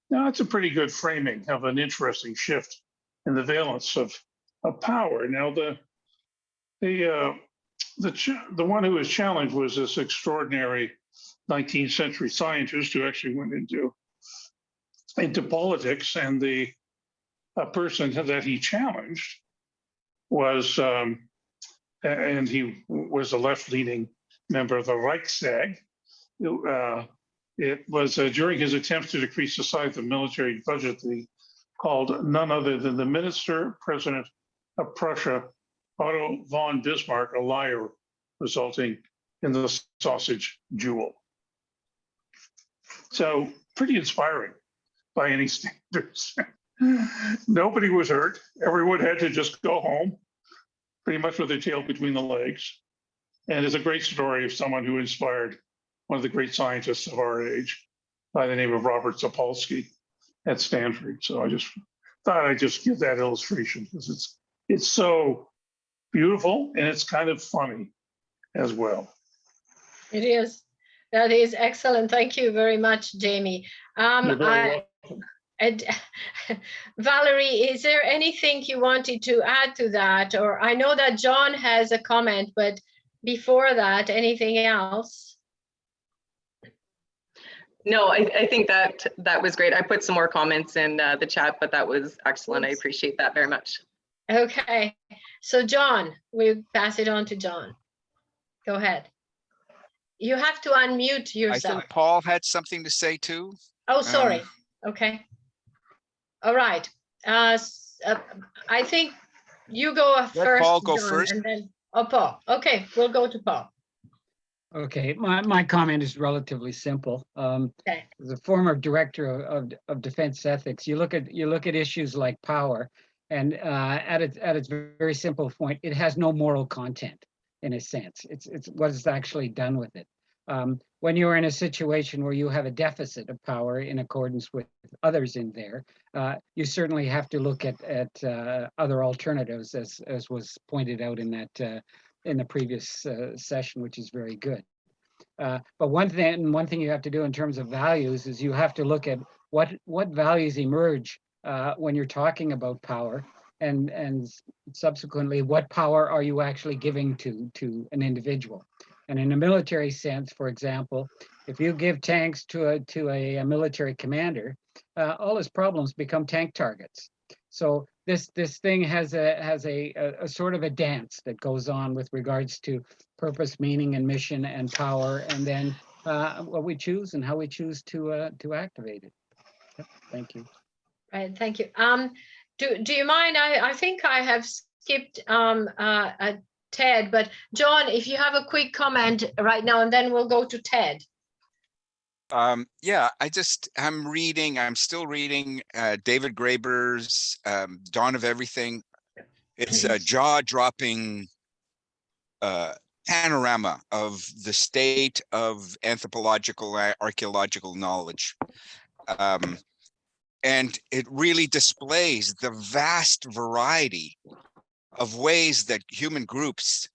Now, that's a pretty good framing of an interesting shift in the valence of power. Now, the one who was challenged was this extraordinary 19th century scientist who actually went into politics, and the person that he challenged was, and he was a left-leaning member of the Reichstag. It was during his attempts to decrease the size of the military budget that he called none other than the Minister President of Prussia, Otto von Bismarck, a liar, resulting in the sausage duel. So pretty inspiring by any standards. Nobody was hurt. Everyone had to just go home, pretty much with their tail between the legs. And it's a great story of someone who inspired one of the great scientists of our age by the name of Robert Sapolsky at Stanford. So I just thought I'd just give that illustration because it's so beautiful and it's kind of funny as well. It is. That is excellent. Thank you very much, Jamie. You're very welcome. And Valerie, is there anything you wanted to add to that? Or I know that John has a comment, but before that, anything else? No, I think that was great. I put some more comments in the chat, but that was excellent. I appreciate that very much. Okay, so John, we'll pass it on to John. Go ahead. You have to unmute I yourself. think Paul had something to say too. Oh, sorry. Okay. All right. I think you go first, Paul go John, first. and then Paul. Okay, we'll go to Paul. Okay, my comment is relatively simple. Okay. As a former director of defense ethics, you look at issues like power, and at its very simple point, it has no moral content in a sense. It's what is actually done with it. When you're in a situation where you have a deficit of power in accordance with others in there, you certainly have to look at other alternatives, as was pointed out in that in the previous session, which is very good. But one thing you have to do in terms of values is you have to look at what values emerge when you're talking about power, and subsequently, what power are you actually giving to an individual? And in a military sense, for example, if you give tanks to a military commander, all his problems become tank targets. So this thing has a sort of a dance that goes on with regards to purpose, meaning, and mission, and power, and then what we choose and how we choose to activate it. Yep, thank you. Right, thank you. Do you mind? I think I have skipped Ted, but John, if you have a quick comment right now, and then we'll go to Ted. Yeah, I'm still reading David Graeber's Dawn of Everything. It's a jaw-dropping panorama of the state of anthropological, archaeological knowledge. And it really displays the vast variety of ways that human groups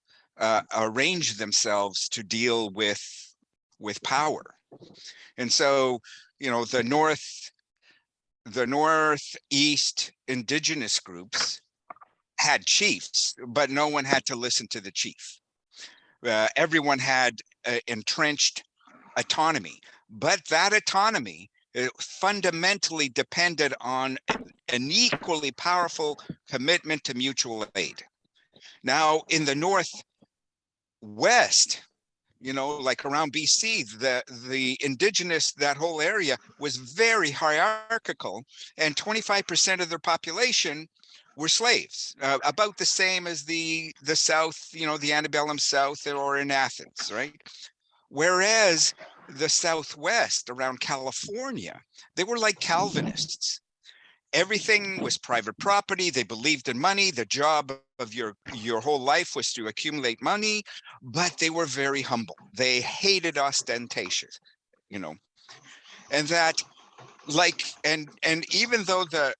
arrange themselves to deal with power. And so, you know, the Northeast indigenous groups had chiefs, but no one had to listen to the chief. Everyone had entrenched autonomy, but that autonomy fundamentally depended on an equally powerful commitment to mutual aid. Now, in the Northwest, you know, like around BC, the indigenous, that whole area was very hierarchical, and 25% of their population were slaves, about the same as the South, you know, the antebellum South, or in Athens, right? Whereas the Southwest around California, they were like Calvinists. Everything was private property. They believed in money. The job of your whole life was to accumulate money, but they were very humble. They hated ostentation, you know, and that, like, and even though the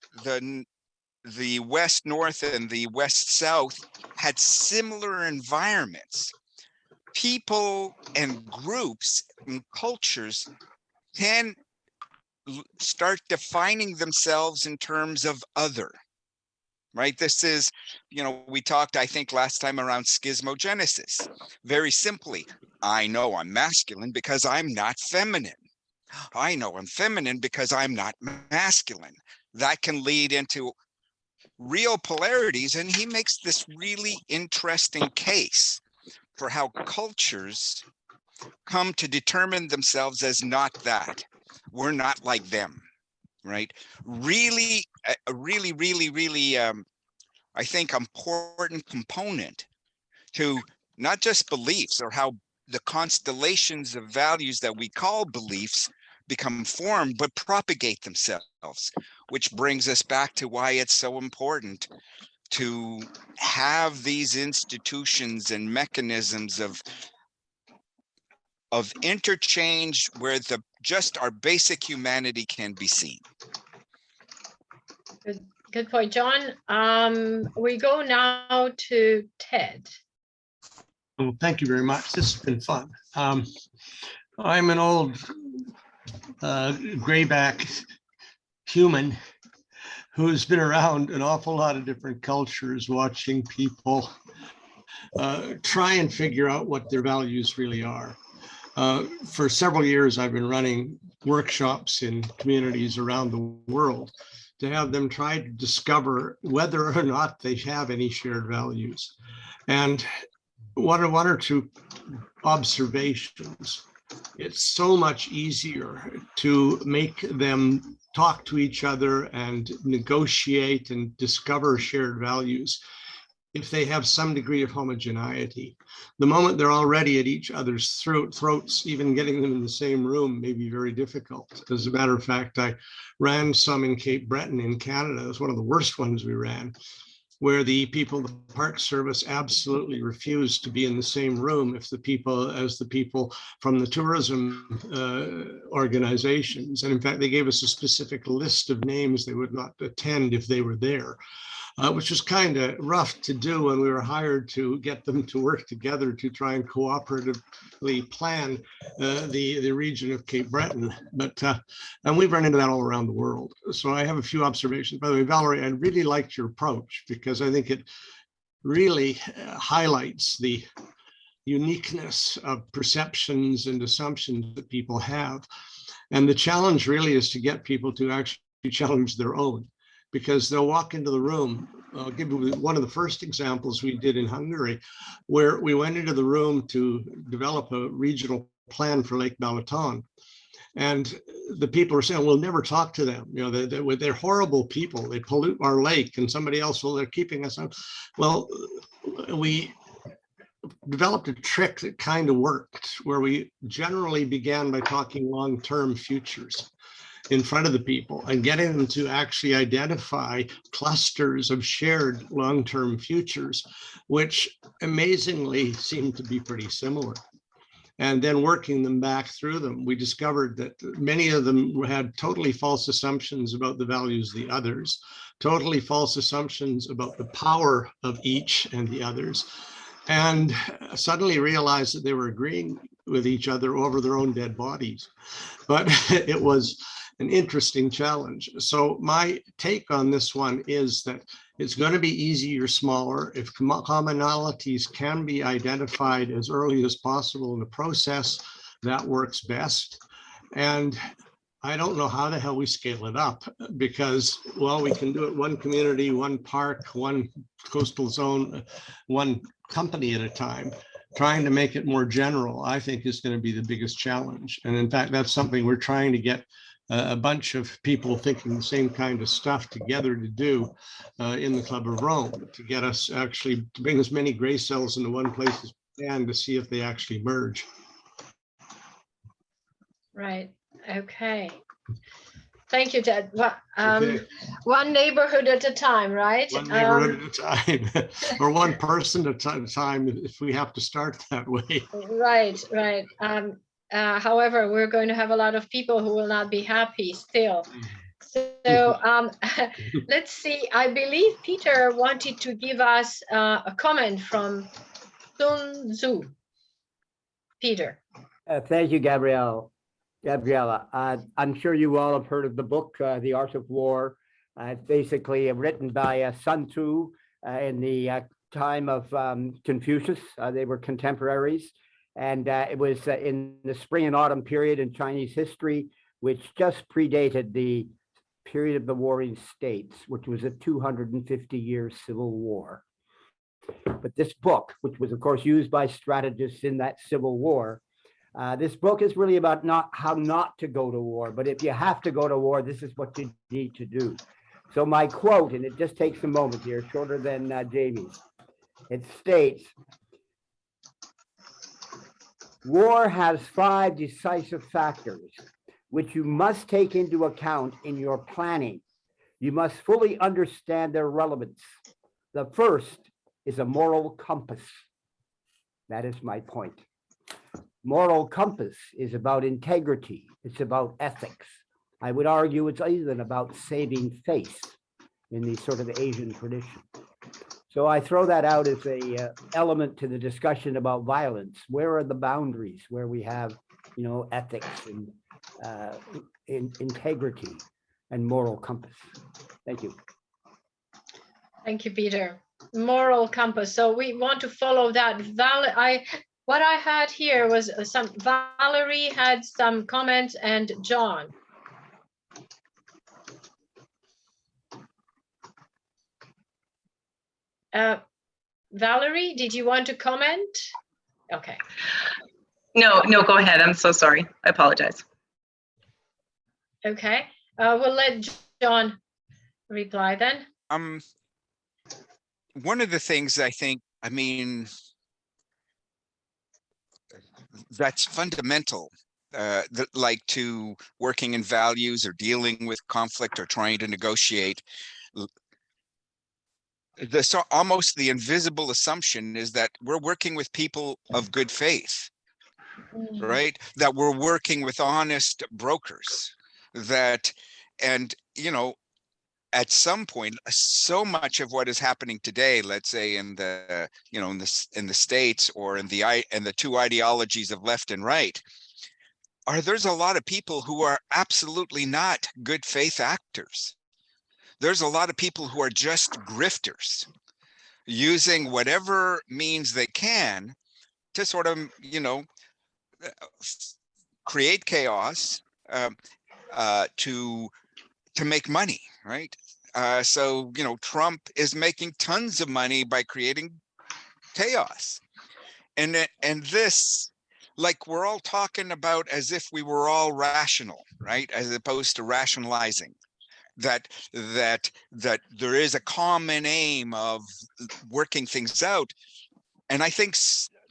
West North and the West South had similar environments, people and groups and cultures can start defining themselves in terms of other, right? This is, you know, we talked, I think, last time around schismogenesis. Very simply, I know I'm masculine because I'm not feminine. I know I'm feminine because I'm not masculine. That can lead into real polarities, and he makes this really interesting case for how cultures come to determine themselves as not that. We're not like them, right? Really, I think, important component to not just beliefs, or how the constellations of values that we call beliefs become formed, but propagate themselves, which brings us back to why it's so important to have these institutions and mechanisms of interchange where just our basic humanity can be seen. Good point, John. We go now to Ted. Well, thank you very much. This has been fun. I'm an old grayback human who's been around an awful lot of different cultures, watching people try and figure out what their values really are. For several years, I've been running workshops in communities around the world to have them try to discover whether or not they have any shared values. And one or two observations. It's so much easier to make them talk to each other and negotiate and discover shared values if they have some degree of homogeneity. The moment they're already at each other's throats, even getting them in the same room may be very difficult. As a matter of fact, I ran some in Cape Breton in Canada. It was one of the worst ones we ran, where the people, the Park Service absolutely refused to be in the same room as the people from the tourism organizations. And in fact, they gave us a specific list of names they would not attend if they were there. Which was kind of rough to do when we were hired to get them to work together to try and cooperatively plan the region of Cape Breton. But and we've run into that all around the world. So I have a few observations. By the way, Valerie, I really liked your approach because I think it really highlights the uniqueness of perceptions and assumptions that people have. And the challenge really is to get people to actually challenge their own, because they'll walk into the room. I'll give you one of the first examples we did in Hungary, where we went into the room to develop a regional plan for Lake Balaton. And the people were saying, we'll never talk to them. You know, they're horrible people. They pollute our lake, and somebody else, well, they're keeping us out. Well, we developed a trick that kind of worked, where we generally began by talking long-term futures in front of the people and getting them to actually identify clusters of shared long-term futures, which amazingly seem to be pretty similar. And then working them back through them, we discovered that many of them had totally false assumptions about the values of the others, totally false assumptions about the power of each and the others, and suddenly realized that they were agreeing with each other over their own dead bodies. But it was an interesting challenge. So my take on this one is that it's going to be easier, smaller. If commonalities can be identified as early as possible in the process, that works best. And I don't know how the hell we scale it up, because, well, we can do it one community, one park, one coastal zone, one company at a time. Trying to make it more general, I think, is going to be the biggest challenge. And in fact, that's something we're trying to get a bunch of people thinking the same kind of stuff together to do in the Club of Rome, to get us actually to bring as many gray cells into one place as we can to see if they actually merge. Right. Okay. Thank you, Ted. Well, Okay. one neighborhood at a time, right? One neighborhood at a time, or one person at a time, if we have to start that way. Right, right. However, we're going to have a lot of people who will not be happy still. So let's see. I believe Peter wanted to give us a comment from Sun Tzu. Peter. Thank you, Gabriella. I'm sure you all have heard of the book, The Art of War. It's basically written by Sun Tzu in the time of Confucius. They were contemporaries. And it was in the spring and autumn period in Chinese history, which just predated the period of the Warring States, which was a 250-year civil war. But this book, which was, of course, used by strategists in that civil war, this book is really about how not to go to war. But if you have to go to war, this is what you need to do. So my quote, and it just takes a moment here, shorter than Jamie's, it states, "War has 5 decisive factors which you must take into account in your planning. You must fully understand their relevance. The first is a moral compass." That is my point. Moral compass is about integrity. It's about ethics. I would argue it's even about saving face in the sort of Asian tradition. So I throw that out as a element to the discussion about violence. Where are the boundaries where we have, ethics and integrity? and moral compass. Thank you. Thank you, Peter. Moral compass. So we want to follow that. What I had here was Valerie had some comments, and John. Valerie, did you want to comment? Okay. No, go ahead. I'm so sorry. I apologize. Okay. We'll let John reply then. One of the things I mean, that's fundamental, like to working in values or dealing with conflict or trying to negotiate. Almost the invisible assumption is that we're working with people of good faith, right? That we're working with honest brokers, and at some point, so much of what is happening today, let's say in the States or in the two ideologies of left and right, there's a lot of people who are absolutely not good faith actors. There's a lot of people who are just grifters, using whatever means they can to sort of, create chaos, to make money, right? So, Trump is making tons of money by creating chaos. And this, like, we're all talking about as if we were all rational, right? As opposed to rationalizing that there is a common aim of working things out. And I think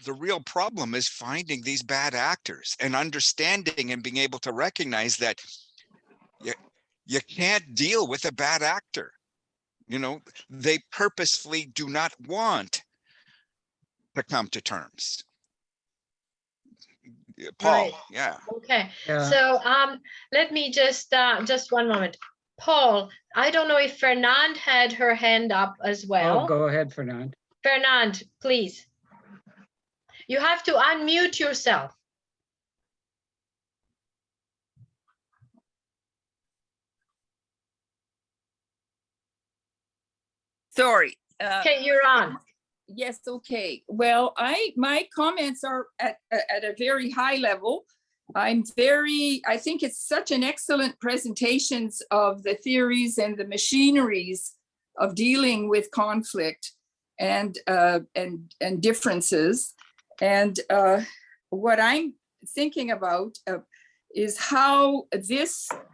the real problem is finding these bad actors and understanding and being able to recognize that you can't deal with a bad actor. They purposefully do not want to come to terms. Paul, Right. yeah. Okay. Yeah. So let me just one moment. Paul, I don't know if Fernand had her hand up as well. Oh, go ahead, Fernand. Fernand, please. You have to unmute yourself. Sorry. Okay, you're on. Yes, okay. Well, my comments are at a very high level. I think it's such an excellent presentations of the theories and the machineries of dealing with conflict and differences. And what I'm thinking about is how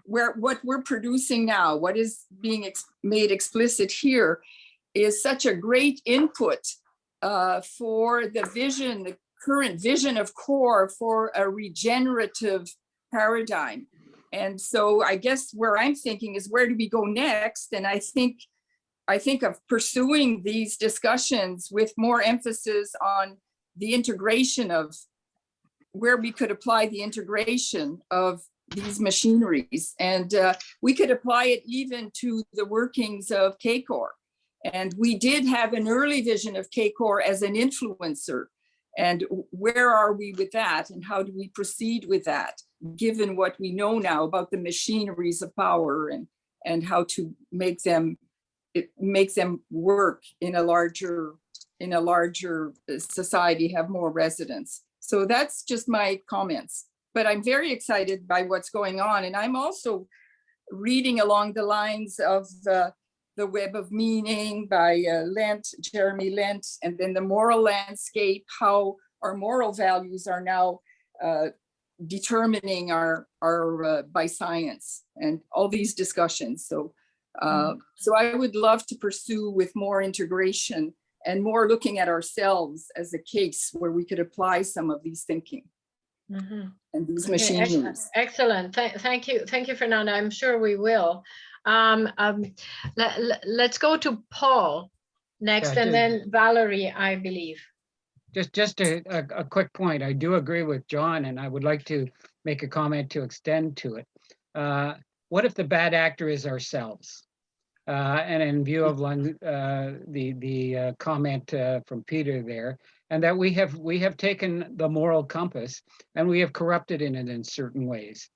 what we're producing now, what is being made explicit here, is such a great input for the current vision of CACOR for a regenerative paradigm. And so I guess where I'm thinking is, where do we go next? And I think of pursuing these discussions with more emphasis on the integration of where we could apply the integration of these machineries. And we could apply it even to the workings of CACOR. And we did have an early vision of CACOR as an influencer. And where are we with that? And how do we proceed with that, given what we know now about the machineries of power and how to make them work in a larger society, have more resonance. So that's just my comments. But I'm very excited by what's going on. And I'm also reading along the lines of the Web of Meaning by Jeremy Lent, and then the moral landscape, how our moral values are now determining our by science, and all these discussions. So so I would love to pursue with more integration and more looking at ourselves as a case where we could apply some of these thinking and these machineries. Excellent. Thank you, Fernanda. I'm sure we will. Let's go to Paul next, and then Valerie, I believe. Just a quick point. I do agree with John, and I would like to make a comment to extend to it. What if the bad actor is ourselves? And in view of the comment from Peter there, and that we have taken the moral compass and we have corrupted in it in certain ways,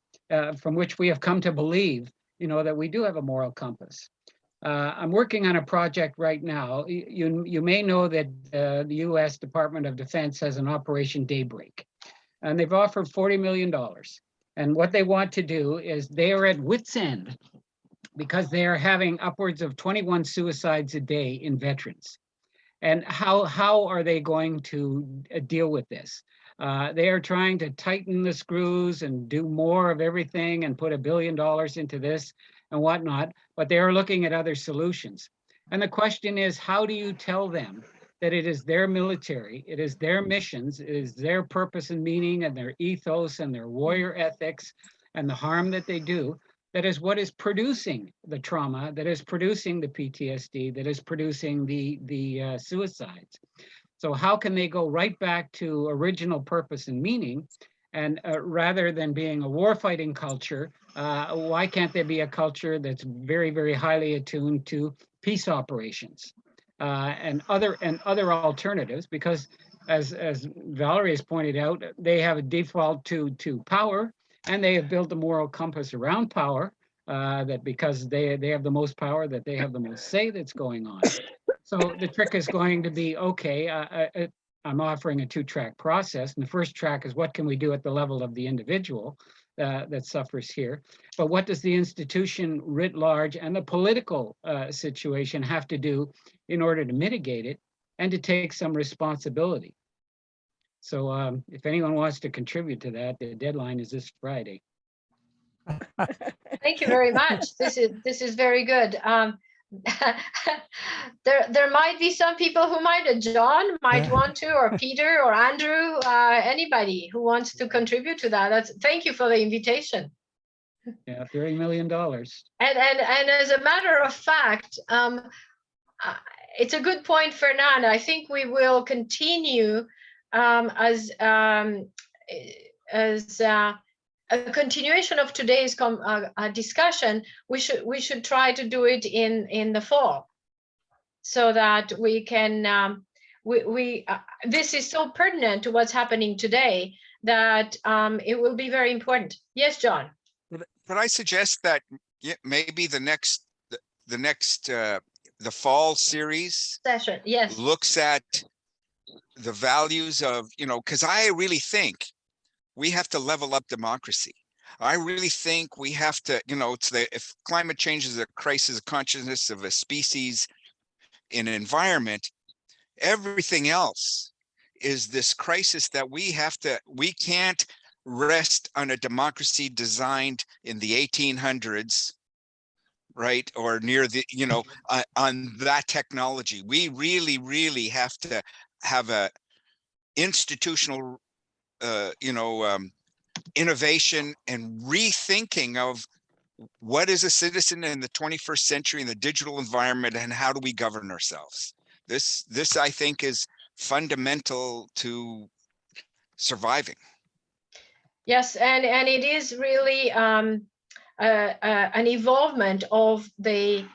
from which we have come to believe that we do have a moral compass. I'm working on a project right now. You may know that the U.S. Department of Defense has an Operation Daybreak, and they've offered $40 million. And what they want to do is they are at wit's end because they are having upwards of 21 suicides a day in veterans. And how are they going to deal with this? They are trying to tighten the screws and do more of everything and put $1 billion into this and whatnot, but they are looking at other solutions. And the question is, how do you tell them that it is their military, it is their missions, it is their purpose and meaning and their ethos and their warrior ethics and the harm that they do, that is what is producing the trauma, that is producing the PTSD, that is producing the suicides. So how can they go right back to original purpose and meaning? And rather than being a warfighting culture, why can't there be a culture that's very, very highly attuned to peace operations and other alternatives? Because as Valerie has pointed out, they have a default to power, and they have built a moral compass around power, that because they have the most power, that they have the most say that's going on. So the trick is going to be, okay, I'm offering a 2-track process. And the first track is what can we do at the level of the individual that suffers here? But what does the institution writ large and the political situation have to do in order to mitigate it and to take some responsibility? So if anyone wants to contribute to that, the deadline is this Friday. Thank you very much. This is very good. There might be some people who might, John might want to, or Peter or Andrew, anybody who wants to contribute to that. Thank you for the invitation. Yeah, $30 million. And as a matter of fact, it's a good point, Fernanda. I think we will continue as a continuation of today's discussion. We should try to do it in the fall, so that we can. This is so pertinent to what's happening today that it will be very important. Yes, John. But I suggest that maybe the fall series session, yes, looks at the values of, because I really think we have to level up democracy. I really think we have to, if climate change is a crisis of consciousness of a species in an environment, everything else is this crisis that we can't rest on a democracy designed in the 1800s, right? Or near the, on that technology. We really, really have to have a institutional innovation and rethinking of what is a citizen in the 21st century in the digital environment, and how do we govern ourselves? This I think is fundamental to surviving. Yes, and it is really an evolvement of the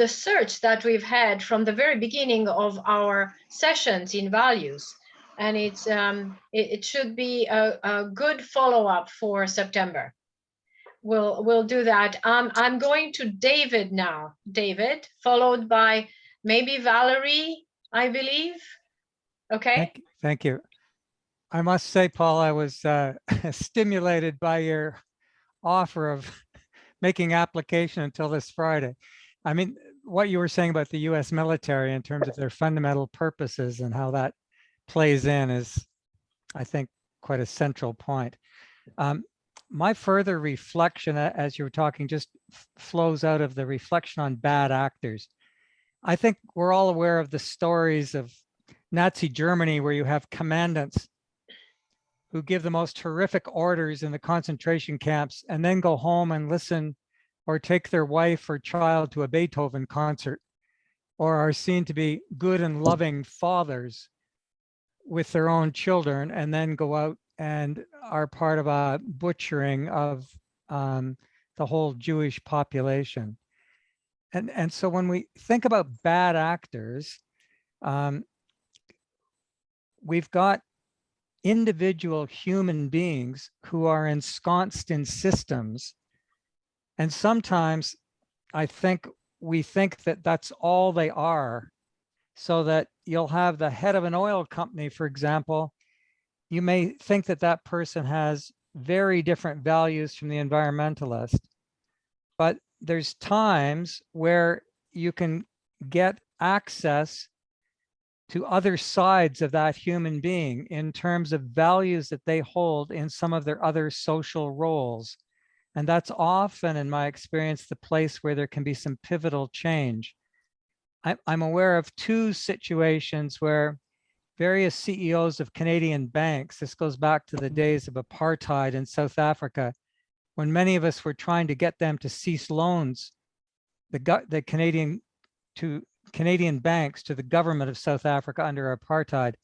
search that we've had from the very beginning of our sessions in values. And it should be a good follow-up for September. We'll do that. I'm going to David now. David, followed by maybe Valerie, I believe. Okay. Thank you. I must say, Paul, I was stimulated by your offer of making application until this Friday. I mean, what you were saying about the U.S. military in terms of their fundamental purposes and how that plays in is, I think, quite a central point. My further reflection, as you were talking, just flows out of the reflection on bad actors. I think we're all aware of the stories of Nazi Germany, where you have commandants who give the most horrific orders in the concentration camps and then go home and listen or take their wife or child to a Beethoven concert, or are seen to be good and loving fathers with their own children, and then go out and are part of a butchering of the whole Jewish population. And so when we think about bad actors, we've got individual human beings who are ensconced in systems And sometimes I think we think that that's all they are, so that you'll have the head of an oil company, for example. You may think that that person has very different values from the environmentalist, but there's times where you can get access to other sides of that human being in terms of values that they hold in some of their other social roles. And that's often, in my experience, the place where there can be some pivotal change. I'm aware of two situations where various CEOs of Canadian banks, this goes back to the days of apartheid in South Africa, when many of us were trying to get them to cease loans, the Canadian banks to the government of South Africa under apartheid.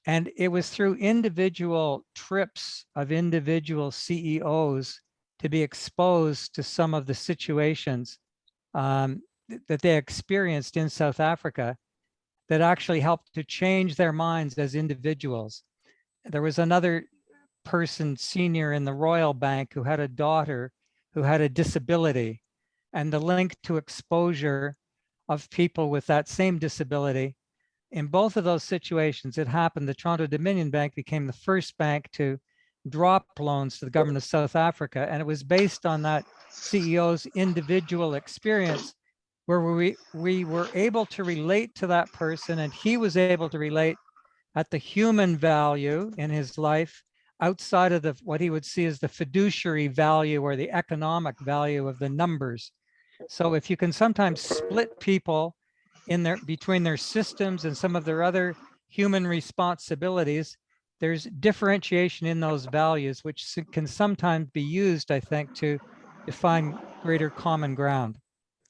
And it was through individual trips of individual CEOs to be exposed to some of the situations that they experienced in South Africa that actually helped to change their minds as individuals. There was another person, senior in the Royal Bank, who had a daughter who had a disability, and the link to exposure of people with that same disability. In both of those situations, it happened. The Toronto Dominion Bank became the first bank to drop loans to the government of South Africa. And it was based on that CEO's individual experience, where we were able to relate to that person, and he was able to relate at the human value in his life outside of what he would see as the fiduciary value or the economic value of the numbers. So if you can sometimes split people between their systems and some of their other human responsibilities, there's differentiation in those values, which can sometimes be used, I think, to define greater common ground.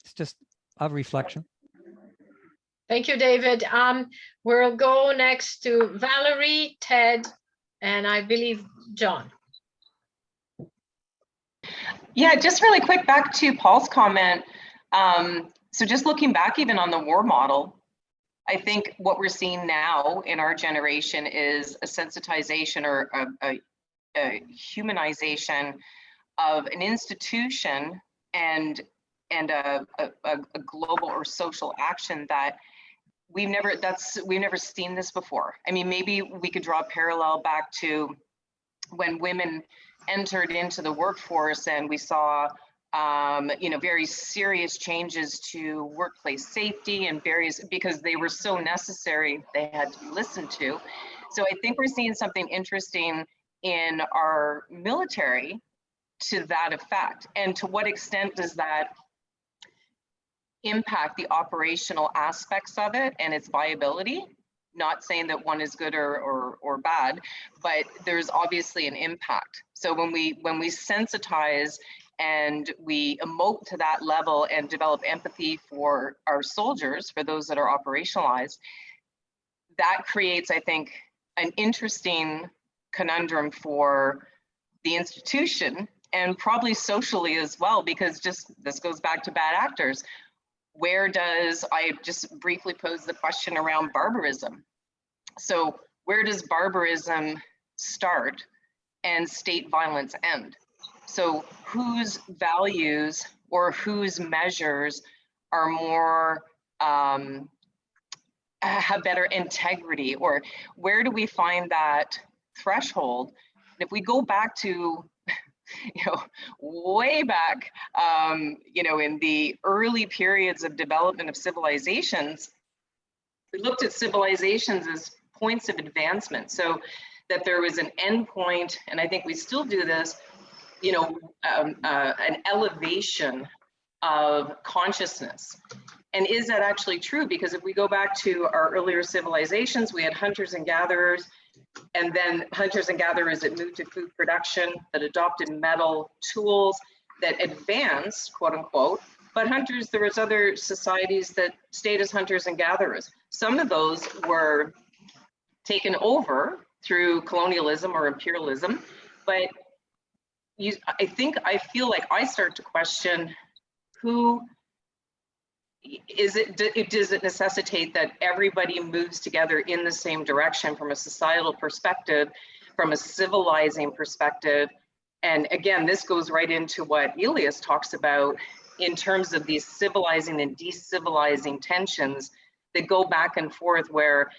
It's just a reflection. Thank you, David. We'll go next to Valerie, Ted, and I believe John. Yeah, just really quick back to Paul's comment. So just looking back even on the war model, I think what we're seeing now in our generation is a sensitization or a humanization of an institution and a global or social action that we've never seen this before. I mean, maybe we could draw a parallel back to when women entered into the workforce and we saw very serious changes to workplace safety and because they were so necessary, they had to be listened to. So I think we're seeing something interesting in our military to that effect. And to what extent does that impact the operational aspects of it and its viability? Not saying that one is good or bad, but there's obviously an impact. So when we sensitize and we emote to that level and develop empathy for our soldiers, for those that are operationalized, that creates, I think, an interesting conundrum for the institution and probably socially as well, because this goes back to bad actors. I just briefly pose the question around barbarism. So where does barbarism start and state violence end? So whose values or whose measures are more, have better integrity, or where do we find that threshold? And if we go back to, way back, in the early periods of development of civilizations, we looked at civilizations as points of advancement. So that there was an end point, and I think we still do this, an elevation of consciousness. And is that actually true? Because if we go back to our earlier civilizations, we had hunters and gatherers, and then hunters and gatherers that moved to food production, that adopted metal tools, that advanced, quote unquote, but hunters, there was other societies that stayed as hunters and gatherers. Some of those were taken over through colonialism or imperialism, but I feel like I start to question does it necessitate that everybody moves together in the same direction from a societal perspective, from a civilizing perspective, And again, this goes right into what Elias talks about in terms of these civilizing and decivilizing tensions that go back and forth where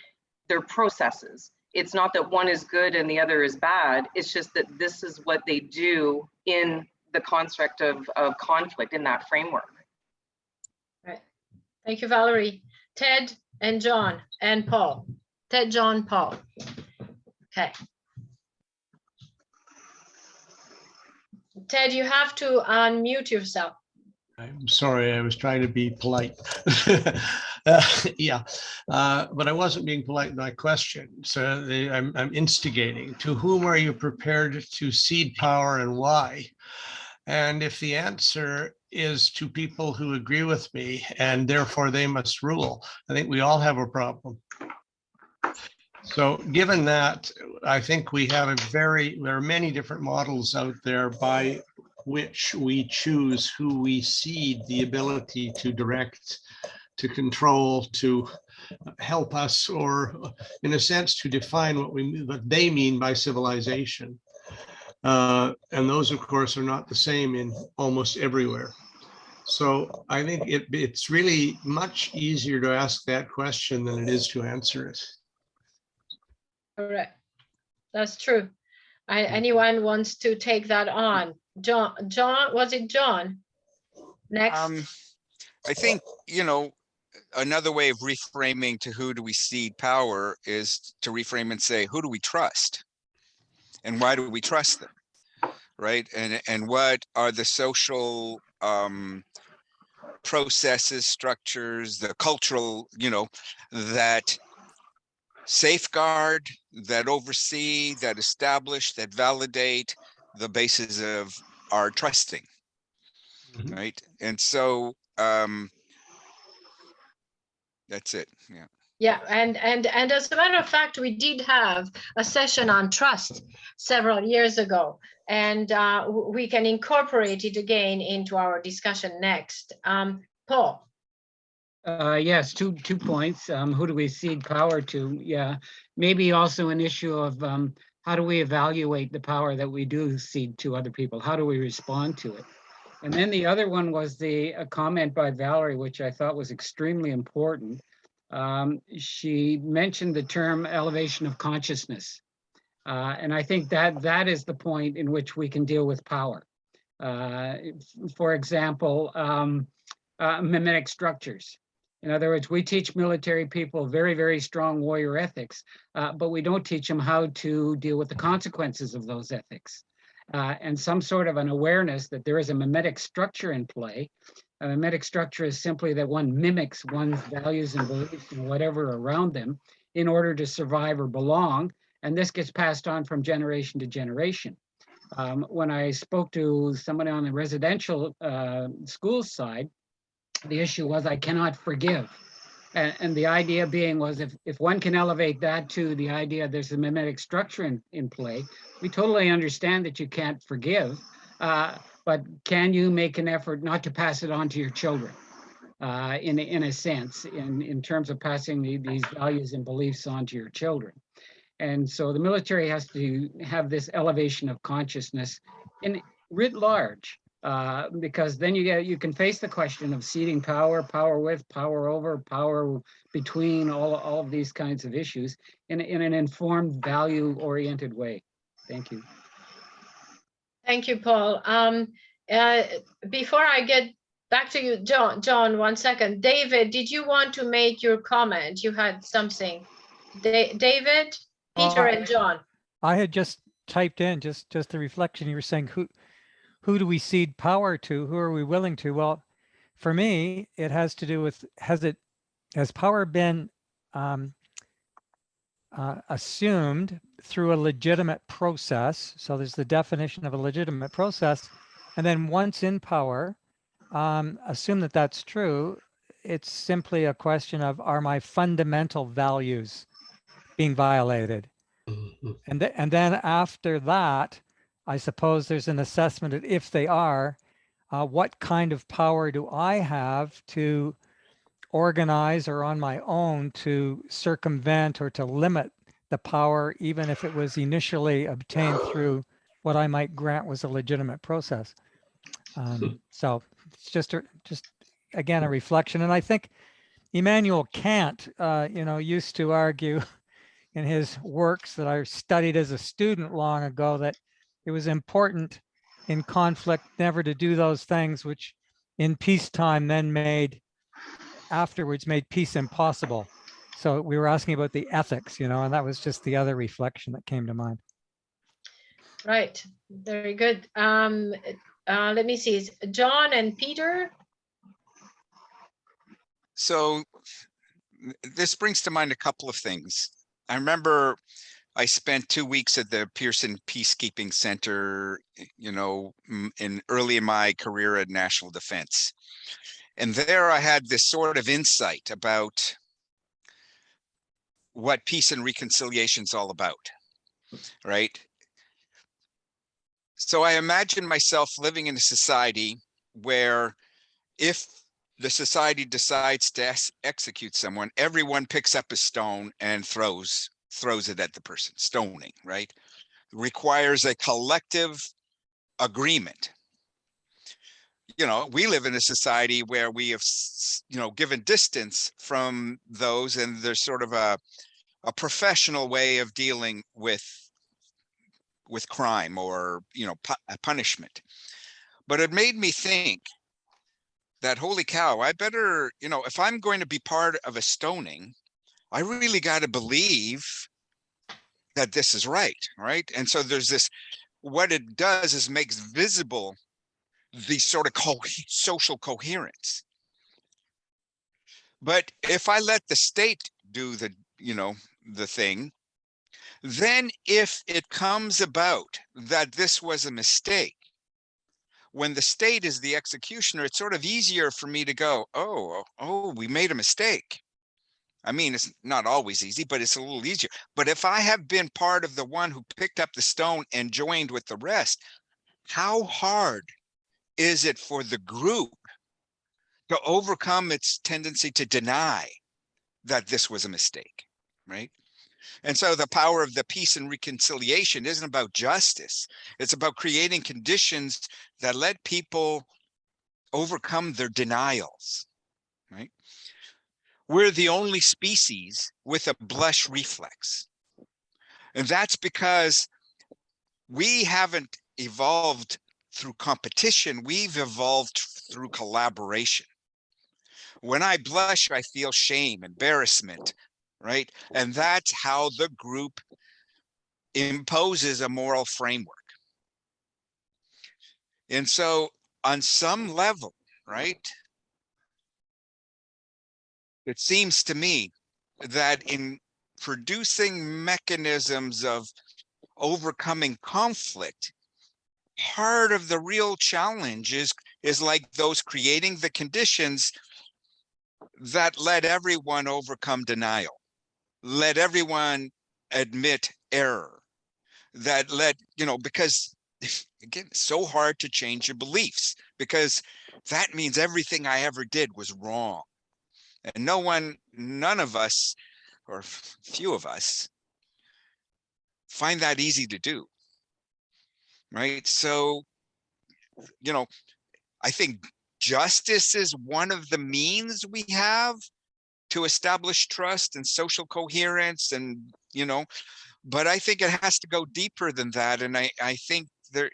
they're processes. It's not that one is good and the other is bad. It's just that this is what they do in the construct of conflict in that framework. Right. Thank you, Valerie. Ted and John and Paul. Ted, John, Paul. Okay. Ted, you have to unmute yourself. I'm sorry, I was trying to be polite. Yeah, but I wasn't being polite in my question. So I'm instigating. To whom are you prepared to cede power and why? And if the answer is to people who agree with me and therefore they must rule, I think we all have a problem. So given that, I think we have there are many different models out there by which we choose who we cede the ability to direct, to control, to help us, or in a sense, to define what they mean by civilization. And those, of course, are not the same in almost everywhere. So I think it's really much easier to ask that question than it is to answer it. Correct. That's true. Anyone wants to take that on? John, was it John? Next. I think, another way of reframing to who do we cede power is to reframe and say, who do we trust? And why do we trust them? Right? And what are the social processes, structures, the cultural, that safeguard, that oversee, that establish, that validate the basis of our trusting, right? And so that's it. Yeah. Yeah, and as a matter of fact, we did have a session on trust several years ago, and we can incorporate it again into our discussion next. Paul. Yes, two points. Who do we cede power to? Yeah, maybe also an issue of how do we evaluate the power that we do cede to other people? How do we respond to it? And then the other one was a comment by Valerie, which I thought was extremely important. She mentioned the term elevation of consciousness. And I think that is the point in which we can deal with power. For example, mimetic structures. In other words, we teach military people very, very strong warrior ethics, but we don't teach them how to deal with the consequences of those ethics. And some sort of an awareness that there is a mimetic structure in play. A mimetic structure is simply that one mimics one's values and beliefs and whatever around them in order to survive or belong. And this gets passed on from generation to generation. When I spoke to somebody on the residential school side, the issue was I cannot forgive. And the idea being was if one can elevate that to the idea there's a mimetic structure in play, we totally understand that you can't forgive, but can you make an effort not to pass it on to your children in a sense, in terms of passing these values and beliefs on to your children? And so the military has to have this elevation of consciousness in writ large. Because then you can face the question of ceding power, power with, power over, power between, all of these kinds of issues in an informed, value-oriented way. Thank you. Thank you, Paul. Before I get back to you, John, 1 second. David, did you want to make your comment? You had something. David, Peter, and John. I had just typed in just the reflection. You were saying who do we cede power to? Who are we willing to? Well, for me, it has to do with, has power been assumed through a legitimate process? So there's the definition of a legitimate process. And then once in power, assume that that's true. It's simply a question of, are my fundamental values being violated? And then after that, I suppose there's an assessment that if they are, what kind of power do I have to organize or on my own to circumvent or to limit the power, even if it was initially obtained through what I might grant was a legitimate process. So it's just again a reflection. And I think Immanuel Kant, used to argue in his works that I studied as a student long ago that it was important in conflict never to do those things which in peacetime then afterwards made peace impossible. So we were asking about the ethics, and that was just the other reflection that came to mind. Right, very good. Let me see, John and Peter. So this brings to mind a couple of things. I remember I spent 2 weeks at the Pearson Peacekeeping Center, early in my career at National Defense. And there I had this sort of insight about what peace and reconciliation is all about, right? So I imagine myself living in a society where if the society decides to execute someone, everyone picks up a stone and throws it at the person. Stoning, right? Requires a collective agreement. We live in a society where we have, given distance from those, and there's sort of a professional way of dealing with crime or, punishment. But it made me think that, holy cow, I better, if I'm going to be part of a stoning, I really got to believe that this is right? And so there's this, what it does is makes visible the sort of social coherence. But if I let the state do the thing, then if it comes about that this was a mistake, when the state is the executioner, it's sort of easier for me to go, oh, we made a mistake. I mean, it's not always easy, but it's a little easier. But if I have been part of the one who picked up the stone and joined with the rest, how hard is it for the group to overcome its tendency to deny that this was a mistake, right? And so the power of the peace and reconciliation isn't about justice. It's about creating conditions that let people overcome their denials, right? We're the only species with a blush reflex. And that's because we haven't evolved through competition. We've evolved through collaboration. When I blush, I feel shame, embarrassment, right? And that's how the group imposes a moral framework. And so on some level, right, it seems to me that in producing mechanisms of overcoming conflict, part of the real challenge is like those creating the conditions that let everyone overcome denial, let everyone admit error, that because again, it's so hard to change your beliefs, because that means everything I ever did was wrong. And none of us, or few of us, find that easy to do, right? So, I think justice is one of the means we have to establish trust and social coherence, and, but I think it has to go deeper than that. And I think there,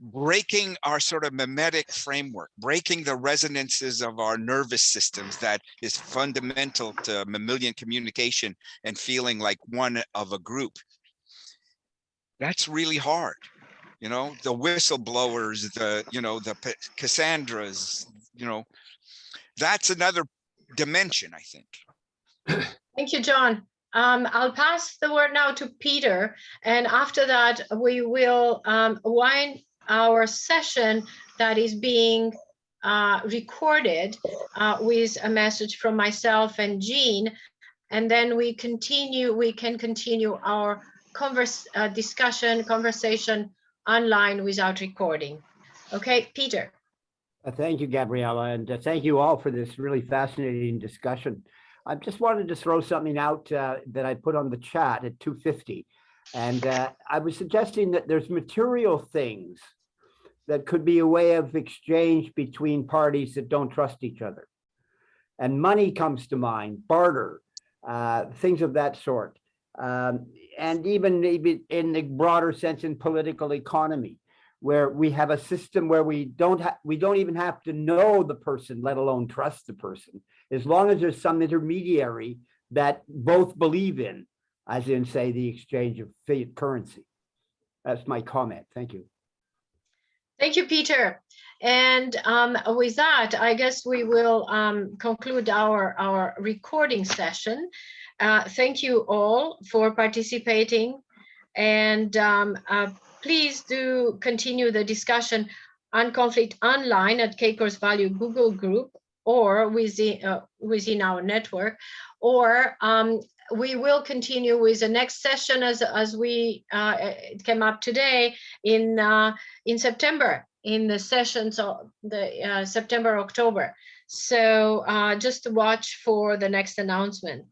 breaking our sort of mimetic framework, breaking the resonances of our nervous systems that is fundamental to mammalian communication and feeling like one of a group. That's really hard. The whistleblowers, the Cassandras, that's another dimension, I think. Thank you, John. I'll pass the word now to Peter, and after that, we will wind our session that is being recorded with a message from myself and Jean, and then we can continue our conversation online without recording. Okay, Peter. Thank you, Gabriella, and thank you all for this really fascinating discussion. I just wanted to throw something out that I put on the chat at 2:50. And I was suggesting that there's material things that could be a way of exchange between parties that don't trust each other. And money comes to mind, barter, things of that sort. And even in the broader sense in political economy, where we have a system where we don't even have to know the person, let alone trust the person, as long as there's some intermediary that both believe in, as in, say, the exchange of fiat currency. That's my comment. Thank you. Thank you, Peter. And with that, I guess we will conclude our recording session. Thank you all for participating. And please do continue the discussion on conflict online at CACOR's Value Google group or within our network, or we will continue with the next session as we it came up today in September, in the sessions of the September, October. So just to watch for the next announcement.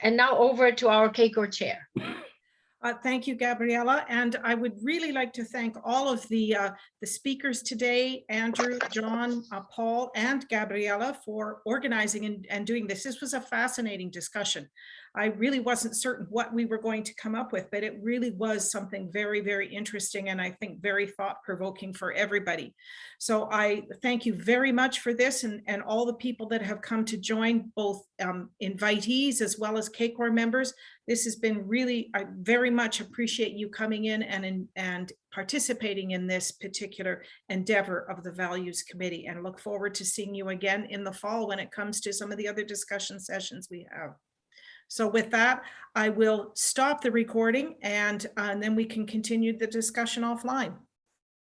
And now over to our CACOR chair. Thank you, Gabriella. And I would really like to thank all of the speakers today, Andrew, John, Paul, and Gabriella, for organizing and doing this. This was a fascinating discussion. I really wasn't certain what we were going to come up with, but it really was something very, very interesting and I think very thought-provoking for everybody. So I thank you very much for this and all the people that have come to join, both invitees as well as CACOR members. This has been really, I very much appreciate you coming in and participating in this particular endeavor of the Values Committee, and look forward to seeing you again in the fall when it comes to some of the other discussion sessions we have. So with that, I will stop the recording and then we can continue the discussion offline.